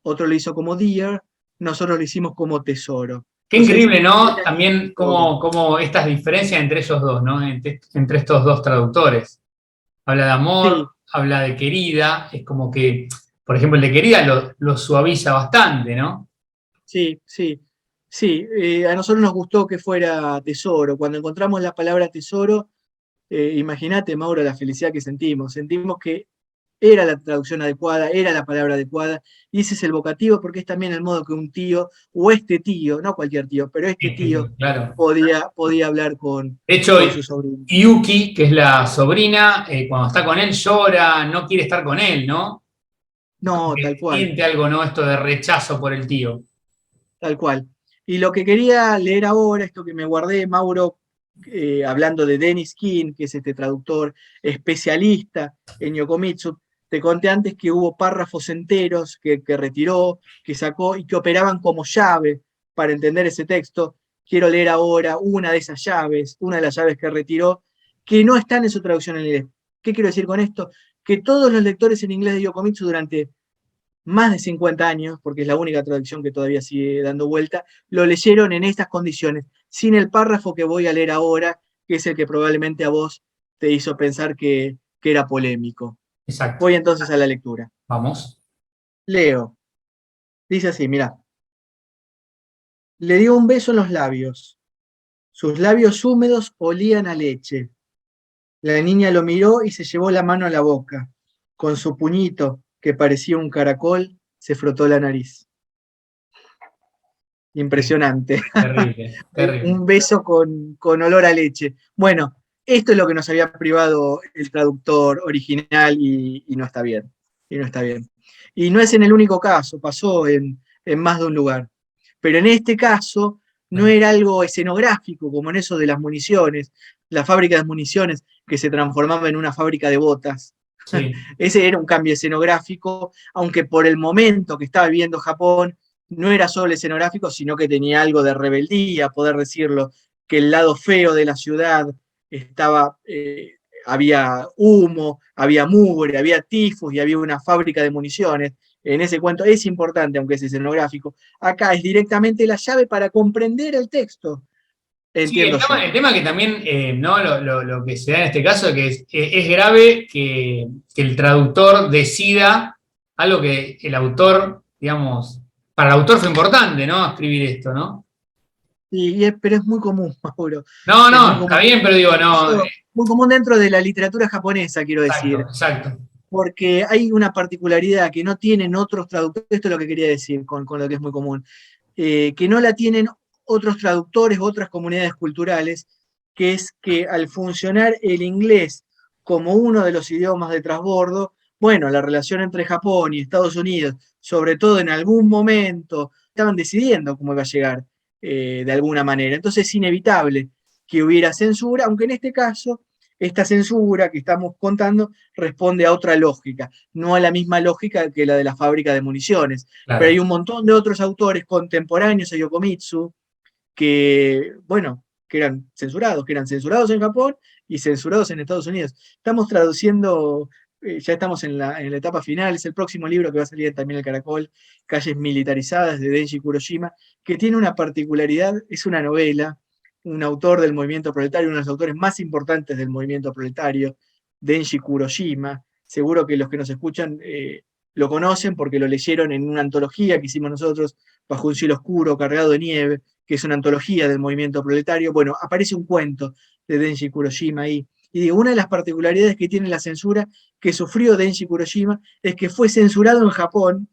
otro lo hizo como dear, nosotros lo hicimos como tesoro. Qué Entonces, increíble, ¿no? También como estas diferencias entre ellos dos, ¿no? Entre estos dos traductores. Habla de amor, sí, habla de querida, es como que, por ejemplo, el de querida lo suaviza bastante, ¿no? sí, sí. Sí, a nosotros nos gustó que fuera tesoro. Cuando encontramos la palabra tesoro, imagínate, Mauro, la felicidad que sentimos. Sentimos que era la traducción adecuada, era la palabra adecuada, y ese es el vocativo porque es también el modo que un tío, o este tío, no cualquier tío, pero este tío Claro. podía hablar De hecho, con su sobrino. Yuki, que es la sobrina, cuando está con él llora, no quiere estar con él, ¿no? Es como No, tal que cual, siente algo, ¿no? Esto de rechazo por el tío. tal cual. Y lo que quería leer ahora, esto que me guardé, Mauro, hablando de Dennis King, que es este traductor especialista en Yokomitsu, te conté antes que hubo párrafos enteros que retiró, que sacó y que operaban como llave para entender ese texto. Quiero leer ahora una de esas llaves, una de las llaves que retiró, que no están en su traducción en inglés. ¿Qué quiero decir con esto? Que todos los lectores en inglés de Yokomitsu durante más de 50 años, porque es la única traducción que todavía sigue dando vuelta, lo leyeron en estas condiciones, sin el párrafo que voy a leer ahora, que es el que probablemente a vos te hizo pensar que era polémico. Exacto. Voy entonces a la lectura. Vamos. Leo. Dice así, mirá. Le dio un beso en los labios. Sus labios húmedos olían a leche. La niña lo miró y se llevó la mano a la boca. Con su puñito, que parecía un caracol, se frotó la nariz. Impresionante. Terrible, terrible. Un beso con olor a leche. Bueno, esto es lo que nos había privado el traductor original y no está bien. Y no está bien. Y no es en el único caso, pasó en más de un lugar. Pero en este caso no era algo escenográfico, como en eso de las municiones, la fábrica de municiones que se transformaba en una fábrica de botas. Sí. Ese era un cambio escenográfico, aunque por el momento que estaba viviendo Japón, no era solo el escenográfico, sino que tenía algo de rebeldía, poder decirlo, que el lado feo de la ciudad estaba, había humo, había mugre, había tifus y había una fábrica de municiones. En ese cuento es importante, aunque es escenográfico. Acá es directamente la llave para comprender el texto. Sí, entiendo yo. el tema que también, ¿no? Lo que se da en este caso es que es grave que el traductor decida algo que el autor, digamos, para el autor fue importante, ¿no? Escribir esto, ¿no? Pero es muy común, Mauro. No, Es muy no, está común. bien, pero digo, no, Eso, muy común dentro de la literatura japonesa, quiero exacto, decir. exacto. Porque hay una particularidad que no tienen otros traductores, esto es lo que quería decir con lo que es muy común, que no la tienen otros traductores, otras comunidades culturales, que es que al funcionar el inglés como uno de los idiomas de transbordo, bueno, la relación entre Japón y Estados Unidos, sobre todo en algún momento, estaban decidiendo cómo iba a llegar de alguna manera. Entonces es inevitable que hubiera censura, aunque en este caso, esta censura que estamos contando responde a otra lógica, no a la misma lógica que la de la fábrica de municiones. Pero hay Claro. un montón de otros autores contemporáneos a Yokomitsu que, bueno, que eran censurados en Japón y censurados en Estados Unidos. Estamos traduciendo, ya estamos en la etapa final, es el próximo libro que va a salir también el Caracol, Calles Militarizadas, de Denji Kuroshima, que tiene una particularidad, es una novela, un autor del movimiento proletario, uno de los autores más importantes del movimiento proletario, Denji Kuroshima. Seguro que los que nos escuchan lo conocen porque lo leyeron en una antología que hicimos nosotros, Bajo un cielo oscuro, cargado de nieve, que es una antología del movimiento proletario. Bueno, aparece un cuento de Denji Kuroshima ahí. Y digo, una de las particularidades que tiene la censura que sufrió Denji Kuroshima es que fue censurado en Japón,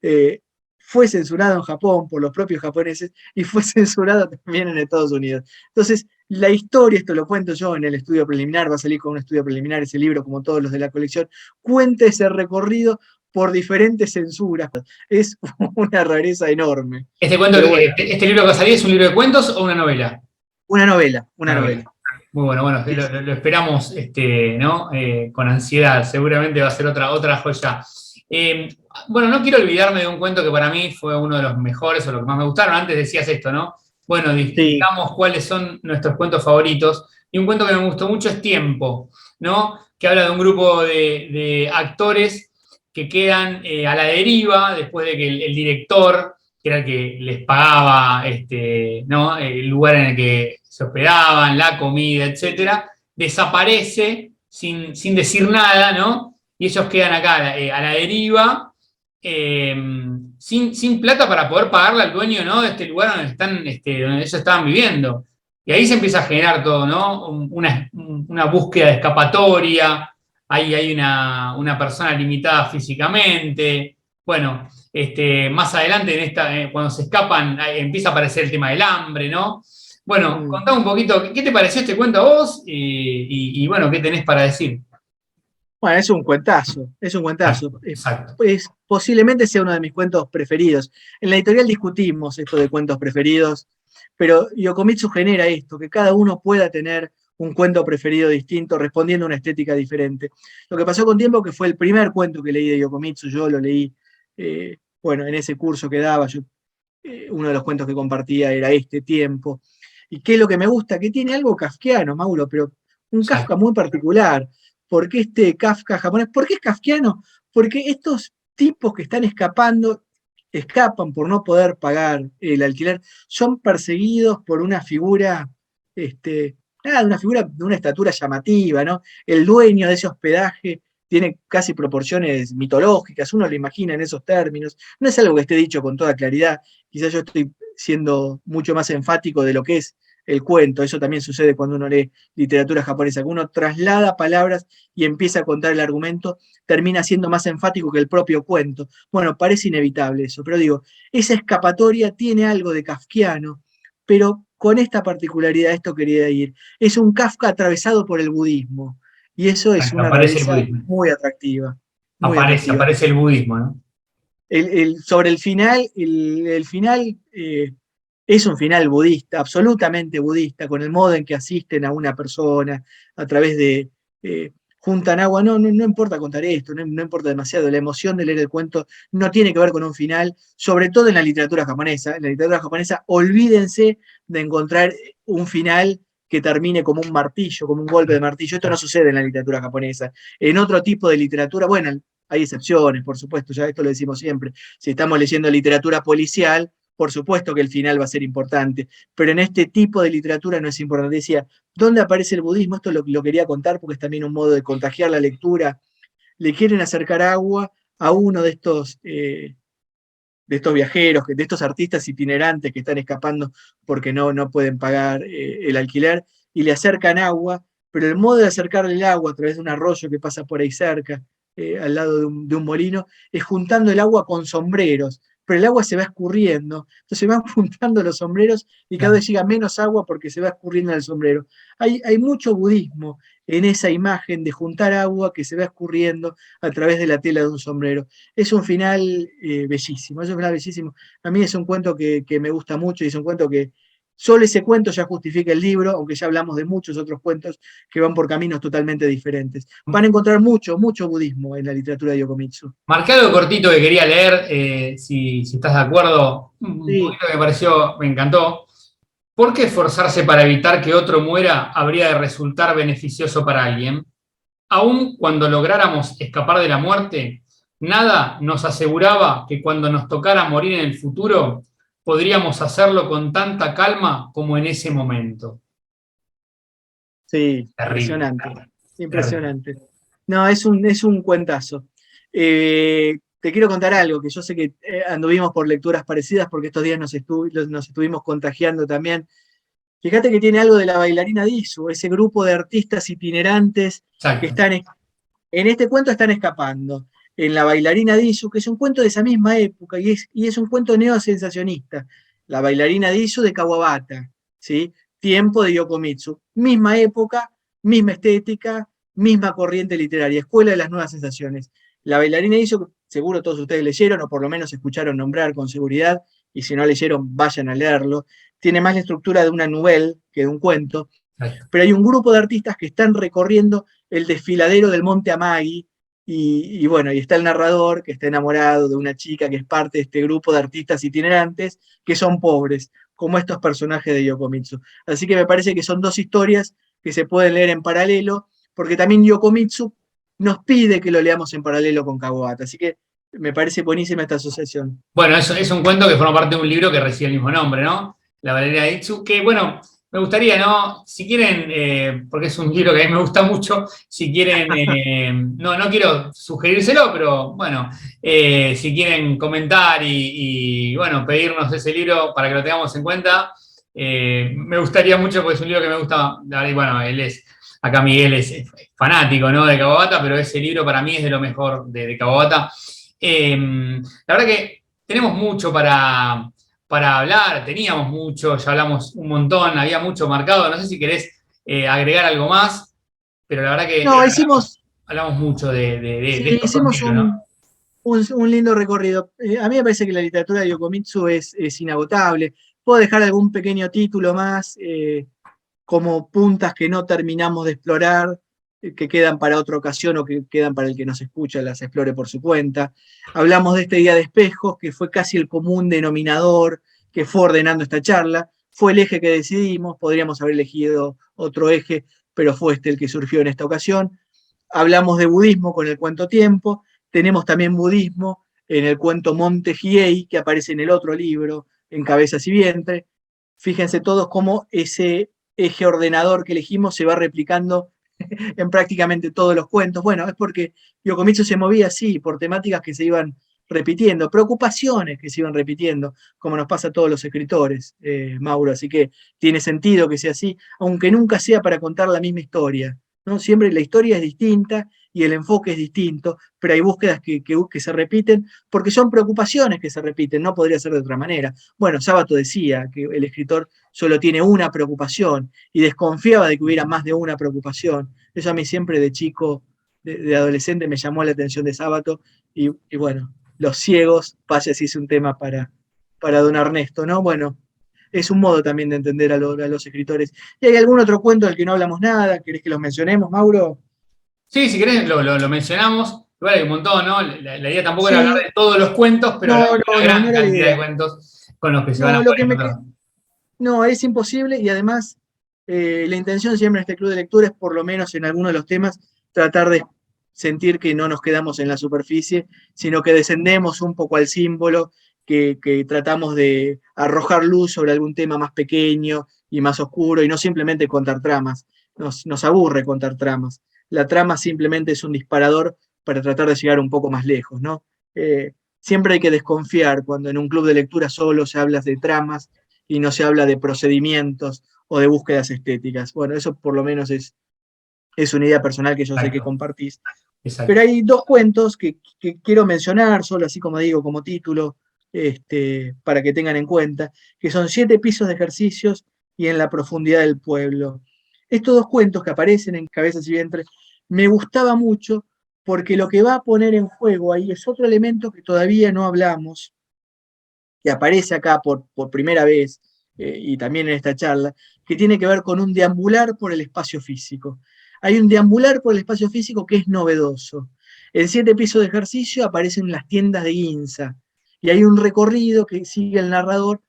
eh, fue censurado en Japón por los propios japoneses y fue censurado también en Estados Unidos. Entonces, la historia, esto lo cuento yo en el estudio preliminar, va a salir con un estudio preliminar ese libro, como todos los de la colección, cuenta ese recorrido por diferentes censuras. Es una rareza enorme. Este cuento, Pero bueno, este libro que va a salir, ¿es un libro de cuentos o una novela? una novela, una Una novela. novela. Muy bueno, bueno, Sí, lo esperamos, ¿no? Con ansiedad, seguramente va a ser otra joya. Eh, bueno, no quiero olvidarme de un cuento que para mí fue uno de los mejores o los que más me gustaron. Antes decías esto, ¿no? Bueno, sí, digamos cuáles son nuestros cuentos favoritos. Y un cuento que me gustó mucho es Tiempo, ¿no? Que habla de un grupo de actores que quedan a la deriva después de que el director, que era el que les pagaba ¿no? El lugar en el que se hospedaban, la comida, etcétera, desaparece sin decir nada, ¿no? Y ellos quedan acá a la deriva, eh, sin plata para poder pagarle al dueño, ¿no? De este lugar donde ellos estaban viviendo. Y ahí se empieza a generar todo, ¿no? Una búsqueda de escapatoria, ahí hay una persona limitada físicamente. Bueno, más adelante, cuando se escapan, empieza a aparecer el tema del hambre, ¿no? Bueno, mm. contame un poquito, ¿qué te pareció este cuento a vos? Bueno, ¿qué tenés para decir? Bueno, es un cuentazo, es un cuentazo. Exacto, exacto. Posiblemente sea uno de mis cuentos preferidos. En la editorial discutimos esto de cuentos preferidos, pero Yokomitsu genera esto, que cada uno pueda tener un cuento preferido distinto, respondiendo a una estética diferente. Lo que pasó con tiempo, que fue el primer cuento que leí de Yokomitsu, yo lo leí, bueno, en ese curso que daba, uno de los cuentos que compartía era este tiempo. ¿Y qué es lo que me gusta? Que tiene algo kafkiano, Mauro, pero un Kafka Exacto. muy particular. ¿Por qué este Kafka japonés? ¿Por qué es kafkiano? Porque estos tipos que están escapando, escapan por no poder pagar el alquiler, son perseguidos por una figura, una figura de una estatura llamativa, ¿no? El dueño de ese hospedaje tiene casi proporciones mitológicas, uno lo imagina en esos términos. No es algo que esté dicho con toda claridad, quizás yo estoy siendo mucho más enfático de lo que es el cuento. Eso también sucede cuando uno lee literatura japonesa, que uno traslada palabras y empieza a contar el argumento, termina siendo más enfático que el propio cuento. Bueno, parece inevitable eso, pero digo, esa escapatoria tiene algo de kafkiano, pero con esta particularidad, esto quería ir, es un Kafka atravesado por el budismo, y eso es Exacto, una aparece el rareza budismo. muy atractiva, muy Aparece, atractiva. aparece el budismo, ¿no? Sobre el final, el final es un final budista, absolutamente budista, con el modo en que asisten a una persona a través de, juntan agua, no importa contar esto, no importa demasiado, la emoción de leer el cuento no tiene que ver con un final, sobre todo en la literatura japonesa. En la literatura japonesa, olvídense de encontrar un final que termine como un martillo, como un golpe de martillo. Esto no sucede en la literatura japonesa. En otro tipo de literatura, bueno, hay excepciones, por supuesto, ya esto lo decimos siempre. Si estamos leyendo literatura policial, por supuesto que el final va a ser importante, pero en este tipo de literatura no es importante. Decía, ¿dónde aparece el budismo? Esto lo quería contar porque es también un modo de contagiar la lectura. Le quieren acercar agua a uno de estos viajeros, de estos artistas itinerantes que están escapando porque no pueden pagar el alquiler, y le acercan agua, pero el modo de acercarle el agua a través de un arroyo que pasa por ahí cerca, al lado de un molino, es juntando el agua con sombreros, pero el agua se va escurriendo, entonces van juntando los sombreros y cada vez llega menos agua porque se va escurriendo en el sombrero. Hay mucho budismo en esa imagen de juntar agua que se va escurriendo a través de la tela de un sombrero. Es un final bellísimo, es un final bellísimo. A mí es un cuento que me gusta mucho y es un cuento que solo ese cuento ya justifica el libro, aunque ya hablamos de muchos otros cuentos que van por caminos totalmente diferentes. Van a encontrar mucho budismo en la literatura de Yokomitsu. Marqué algo cortito que quería leer, si estás de acuerdo. Un Sí. poquito que me pareció, me encantó. ¿Por qué esforzarse para evitar que otro muera habría de resultar beneficioso para alguien? Aun cuando lográramos escapar de la muerte, nada nos aseguraba que cuando nos tocara morir en el futuro, podríamos hacerlo con tanta calma como en ese momento. Sí, Terrible. impresionante, Terrible. impresionante. No, es un cuentazo. Te quiero contar algo, que yo sé que anduvimos por lecturas parecidas porque estos días nos estuvimos contagiando también. Fíjate que tiene algo de la bailarina Disu, ese grupo de artistas itinerantes que Exacto. en este cuento están escapando. En la bailarina Disu, que es un cuento de esa misma época y es un cuento neosensacionista. La bailarina Disu de Kawabata, ¿sí? Tiempo de Yokomitsu. Misma época, misma estética, misma corriente literaria, escuela de las nuevas sensaciones. La bailarina Disu, seguro todos ustedes leyeron, o por lo menos escucharon nombrar con seguridad, y si no leyeron, vayan a leerlo. Tiene más la estructura de una novela que de un cuento, Exacto. pero hay un grupo de artistas que están recorriendo el desfiladero del Monte Amagi, y bueno, y está el narrador que está enamorado de una chica que es parte de este grupo de artistas itinerantes que son pobres, como estos personajes de Yokomitsu. Así que me parece que son dos historias que se pueden leer en paralelo, porque también Yokomitsu nos pide que lo leamos en paralelo con Kawabata. Así que me parece buenísima esta asociación. Bueno, eso es un cuento que forma parte de un libro que recibe el mismo nombre, ¿no? La Valeria de Itzu, que bueno, me gustaría, ¿no? Si quieren, porque es un libro que a mí me gusta mucho, si quieren, no quiero sugerírselo, pero bueno, si quieren comentar bueno, pedirnos ese libro para que lo tengamos en cuenta, me gustaría mucho porque es un libro que me gusta, y bueno, acá Miguel es fanático, ¿no? De Kawabata, pero ese libro para mí es de lo mejor de Kawabata. La verdad que tenemos mucho para hablar, teníamos mucho, ya hablamos un montón, había mucho marcado. No sé si querés agregar algo más, pero la verdad que No, hablamos mucho de sí, estos dos hicimos libros, ¿no? un lindo recorrido. A mí me parece que la literatura de Yokomitsu es inagotable. Puedo dejar algún pequeño título más, como puntas que no terminamos de explorar, que quedan para otra ocasión o que quedan para el que nos escucha, las explore por su cuenta. Hablamos de este día de espejos, que fue casi el común denominador que fue ordenando esta charla. Fue el eje que decidimos, podríamos haber elegido otro eje, pero fue este el que surgió en esta ocasión. Hablamos de budismo con el cuento Tiempo, tenemos también budismo en el cuento Monte Hiei, que aparece en el otro libro, en Cabezas y Vientre. Fíjense todos cómo ese eje ordenador que elegimos se va replicando en prácticamente todos los cuentos. Bueno, es porque Yokomitsu se movía así, por temáticas que se iban repitiendo, preocupaciones que se iban repitiendo, como nos pasa a todos los escritores, Mauro. Así que tiene sentido que sea así, aunque nunca sea para contar la misma historia, ¿no? Siempre la historia es distinta y el enfoque es distinto, pero hay búsquedas que se repiten porque son preocupaciones que se repiten, no podría ser de otra manera. Bueno, Sábato decía que el escritor solo tiene una preocupación y desconfiaba de que hubiera más de una preocupación. Eso a mí siempre de chico, de adolescente, me llamó la atención de Sábato y bueno, los ciegos, vaya si es un tema para don Ernesto, ¿no? Bueno, es un modo también de entender a los escritores. ¿Y hay algún otro cuento del que no hablamos nada? ¿Querés que los mencionemos, Mauro? Sí, si querés lo mencionamos. Igual hay un montón, ¿no? La idea tampoco era hablar Sí, de todos los cuentos, pero no, hay una no, no, no gran era la cantidad de idea. cuentos con los que se van a No, lo poder que encontrar. no, es imposible y además la intención siempre en este club de lectura es, por lo menos en algunos de los temas, tratar de sentir que no nos quedamos en la superficie, sino que descendemos un poco al símbolo, que tratamos de arrojar luz sobre algún tema más pequeño y más oscuro, y no simplemente contar tramas. Nos aburre contar tramas. La trama simplemente es un disparador para tratar de llegar un poco más lejos, ¿no? Siempre hay que desconfiar cuando en un club de lectura solo se habla de tramas y no se habla de procedimientos o de búsquedas estéticas. Bueno, eso por lo menos es una idea personal que yo sé que Exacto, compartís. Pero exacto. hay dos cuentos que quiero mencionar, solo así como digo, como título, para que tengan en cuenta, que son Siete pisos de ejercicios y En la profundidad del pueblo. Estos dos cuentos que aparecen en Cabezas y Vientres me gustaba mucho porque lo que va a poner en juego ahí es otro elemento que todavía no hablamos, que aparece acá por primera vez y también en esta charla, que tiene que ver con un deambular por el espacio físico. Hay un deambular por el espacio físico que es novedoso. En Siete pisos de ejercicio aparecen las tiendas de Ginza y hay un recorrido que sigue el narrador,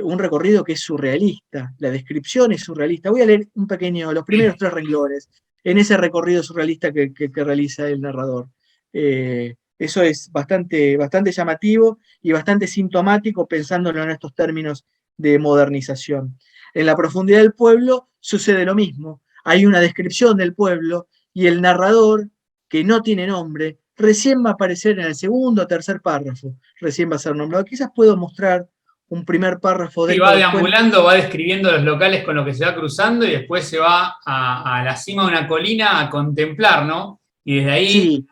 un recorrido que es surrealista. La descripción es surrealista. Voy a leer los primeros Sí. tres renglones en ese recorrido surrealista que realiza el narrador. Eso es bastante llamativo y bastante sintomático pensándolo en estos términos de modernización. En la profundidad del pueblo sucede lo mismo. Hay una descripción del pueblo y el narrador, que no tiene nombre, recién va a aparecer en el segundo o tercer párrafo, recién va a ser nombrado. Quizás puedo mostrar un primer párrafo de Sí, estos va dos cuentos. deambulando, va describiendo los locales con los que se va cruzando y después se va a la cima de una colina a contemplar, ¿no? Y desde ahí Sí,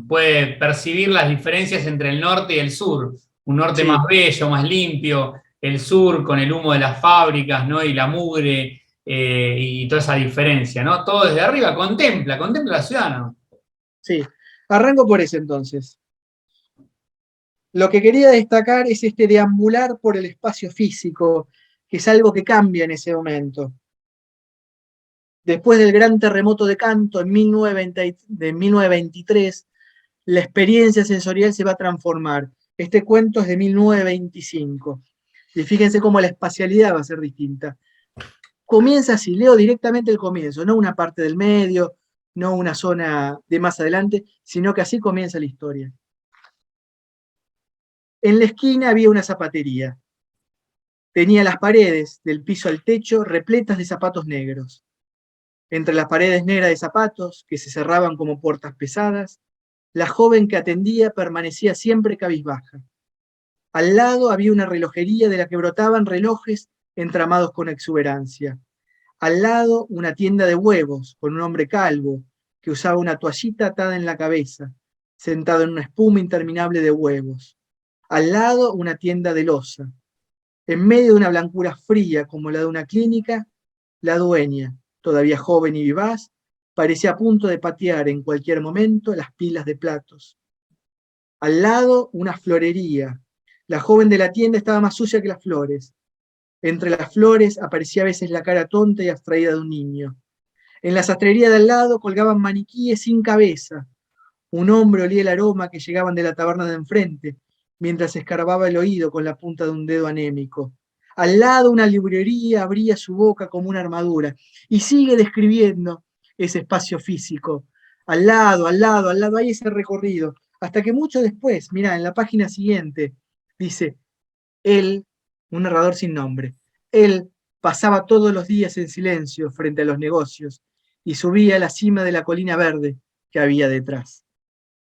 puede percibir las diferencias entre el norte y el sur. Un norte más sí, bello, más limpio, el sur con el humo de las fábricas, ¿no? Y la mugre y toda esa diferencia, ¿no? Todo desde arriba, contempla la ciudad, ¿no? sí. Arranco por ese entonces. Lo que quería destacar es este deambular por el espacio físico, que es algo que cambia en ese momento. Después del gran terremoto de Kanto en 1923, la experiencia sensorial se va a transformar. Este cuento es de 1925. Y fíjense cómo la espacialidad va a ser distinta. Comienza así, leo directamente el comienzo, no una parte del medio, no una zona de más adelante, sino que así comienza la historia. En la esquina había una zapatería. Tenía las paredes, del piso al techo, repletas de zapatos negros. Entre las paredes negras de zapatos, que se cerraban como puertas pesadas, la joven que atendía permanecía siempre cabizbaja. Al lado había una relojería de la que brotaban relojes entramados con exuberancia. Al lado una tienda de huevos con un hombre calvo que usaba una toallita atada en la cabeza, sentado en una espuma interminable de huevos. Al lado una tienda de loza. En medio de una blancura fría como la de una clínica, la dueña, todavía joven y vivaz, parecía a punto de patear en cualquier momento las pilas de platos. Al lado, una florería. La joven de la tienda estaba más sucia que las flores. Entre las flores aparecía a veces la cara tonta y abstraída de un niño. En la sastrería de al lado colgaban maniquíes sin cabeza. Un hombre olía el aroma que llegaban de la taberna de enfrente, mientras escarbaba el oído con la punta de un dedo anémico. Al lado una librería abría su boca como una armadura y sigue describiendo ese espacio físico. Al lado, hay ese recorrido. Hasta que mucho después, mira, en la página siguiente, dice, él, un narrador sin nombre, él pasaba todos los días en silencio frente a los negocios y subía a la cima de la colina verde que había detrás.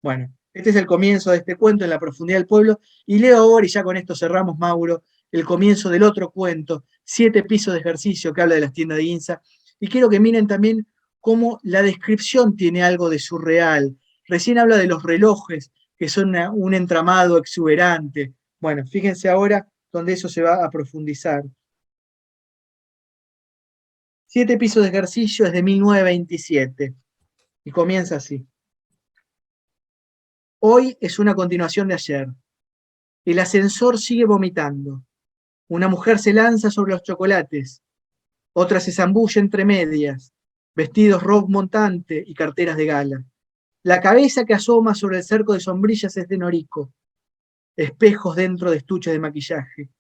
Bueno, este es el comienzo de este cuento en la profundidad del pueblo, y leo ahora, y ya con esto cerramos, Mauro, el comienzo del otro cuento, Siete pisos de ejercicio, que habla de las tiendas de Ginza, y quiero que miren también cómo la descripción tiene algo de surreal. Recién habla de los relojes, que son un entramado exuberante. Bueno, fíjense ahora donde eso se va a profundizar. Siete pisos de ejercicio es de 1927, y comienza así. Hoy es una continuación de ayer. El ascensor sigue vomitando. Una mujer se lanza sobre los chocolates. Otra se zambulle entre medias. Vestidos rock montante y carteras de gala. La cabeza que asoma sobre el cerco de sombrillas es de Norico. Espejos dentro de estuches de maquillaje.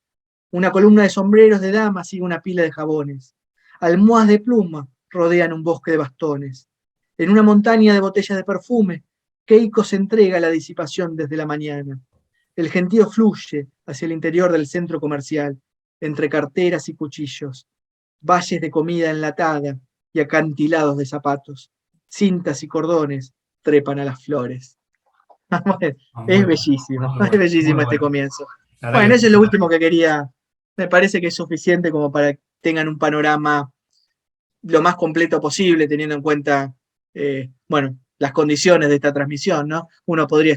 Una columna de sombreros de dama sigue una pila de jabones. Almohadas de pluma rodean un bosque de bastones. En una montaña de botellas de perfume, Keiko se entrega a la disipación desde la mañana. El gentío fluye hacia el interior del centro comercial, entre carteras y cuchillos, valles de comida enlatada y acantilados de zapatos, cintas y cordones trepan a las flores. Muy Es bueno, bellísimo, muy es bueno, muy bellísimo este bueno. comienzo. La verdad Bueno, que eso es lo último que quería. Me parece que es suficiente como para que tengan un panorama lo más completo posible, teniendo en cuenta, bueno, las condiciones de esta transmisión, ¿no? Uno podría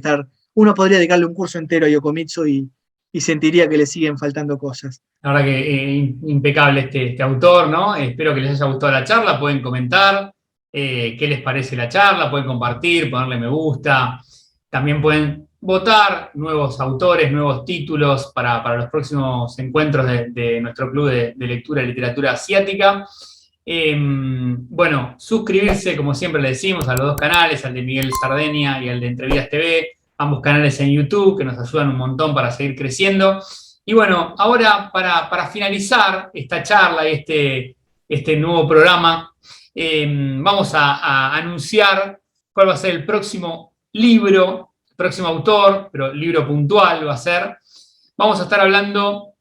dedicarle un curso entero a Yokomitsu y sentiría que le siguen faltando cosas. la verdad que impecable este autor, ¿no? Espero que les haya gustado la charla. Pueden comentar qué les parece la charla, pueden compartir, ponerle me gusta. También pueden votar nuevos autores, nuevos títulos para los próximos encuentros de nuestro club de lectura y literatura asiática. Bueno, suscribirse, como siempre le decimos, a los dos canales, al de Miguel Sardenia y al de Entrevías TV, ambos canales en YouTube, que nos ayudan un montón para seguir creciendo. Y bueno, ahora para finalizar esta charla y este nuevo programa, vamos a anunciar cuál va a ser el próximo libro, el próximo autor, pero libro puntual va a ser. Vamos a estar hablando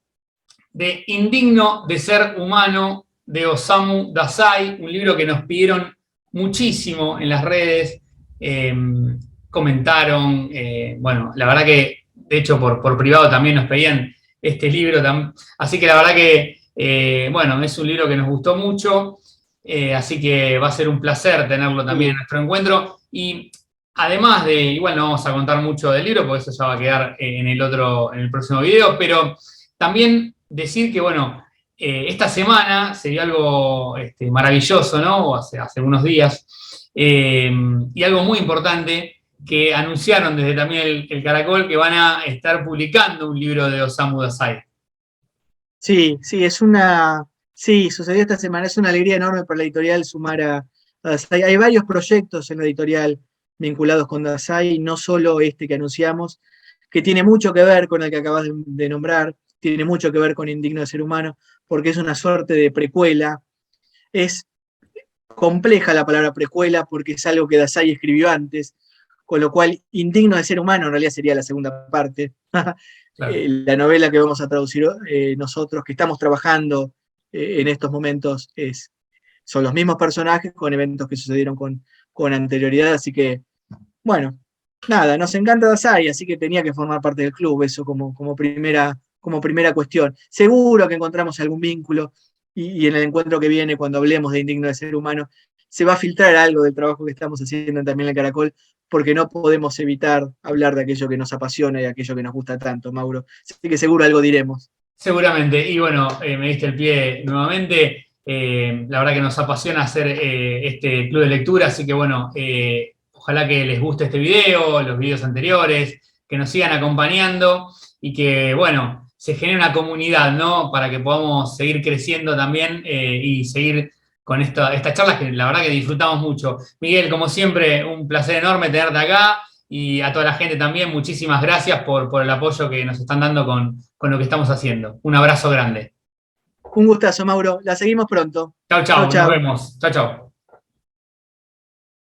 de Indigno de Ser Humano, de Osamu Dazai, un libro que nos pidieron muchísimo en las redes, comentaron, bueno, la verdad que, de hecho, por privado también nos pedían este libro, así que la verdad que, bueno, es un libro que nos gustó mucho, así que va a ser un placer tenerlo también en nuestro encuentro, y además de, igual no vamos a contar mucho del libro, porque eso ya va a quedar en el próximo video, pero también decir que, bueno, esta semana se dio algo maravilloso, ¿no? Hace unos días, y algo muy importante que anunciaron desde también el Caracol que van a estar publicando un libro de Osamu Dazai. Sí, sí, sucedió esta semana, es una alegría enorme para la editorial sumar a Dazai. Hay varios proyectos en la editorial vinculados con Dazai, no solo este que anunciamos, que tiene mucho que ver con el que acabas de nombrar, tiene mucho que ver con Indigno de Ser Humano, porque es una suerte de precuela. Es compleja la palabra precuela porque es algo que Dazai escribió antes, con lo cual Indigno de Ser Humano en realidad sería la segunda parte. Claro. La novela que vamos a traducir nosotros, que estamos trabajando en estos momentos, son los mismos personajes con eventos que sucedieron con anterioridad, así que, bueno, nada, nos encanta Dazai, así que tenía que formar parte del club, eso como primera cuestión. Seguro que encontramos algún vínculo y en el encuentro que viene, cuando hablemos de Indigno de Ser Humano, se va a filtrar algo del trabajo que estamos haciendo también en el Caracol, porque no podemos evitar hablar de aquello que nos apasiona y aquello que nos gusta tanto, Mauro. Así que seguro algo diremos. Seguramente, y bueno, me diste el pie nuevamente. La verdad que nos apasiona hacer este club de lectura, así que bueno, ojalá que les guste este video, los videos anteriores, que nos sigan acompañando y que, bueno, se genere una comunidad, ¿no? Para que podamos seguir creciendo también y seguir con estas charlas que la verdad que disfrutamos mucho. Miguel, como siempre, un placer enorme tenerte acá y a toda la gente también, muchísimas gracias por el apoyo que nos están dando con lo que estamos haciendo. Un abrazo grande. Un gustazo, Mauro. La seguimos pronto. Chau, Chau, chau, nos chau. vemos. Chau, chau.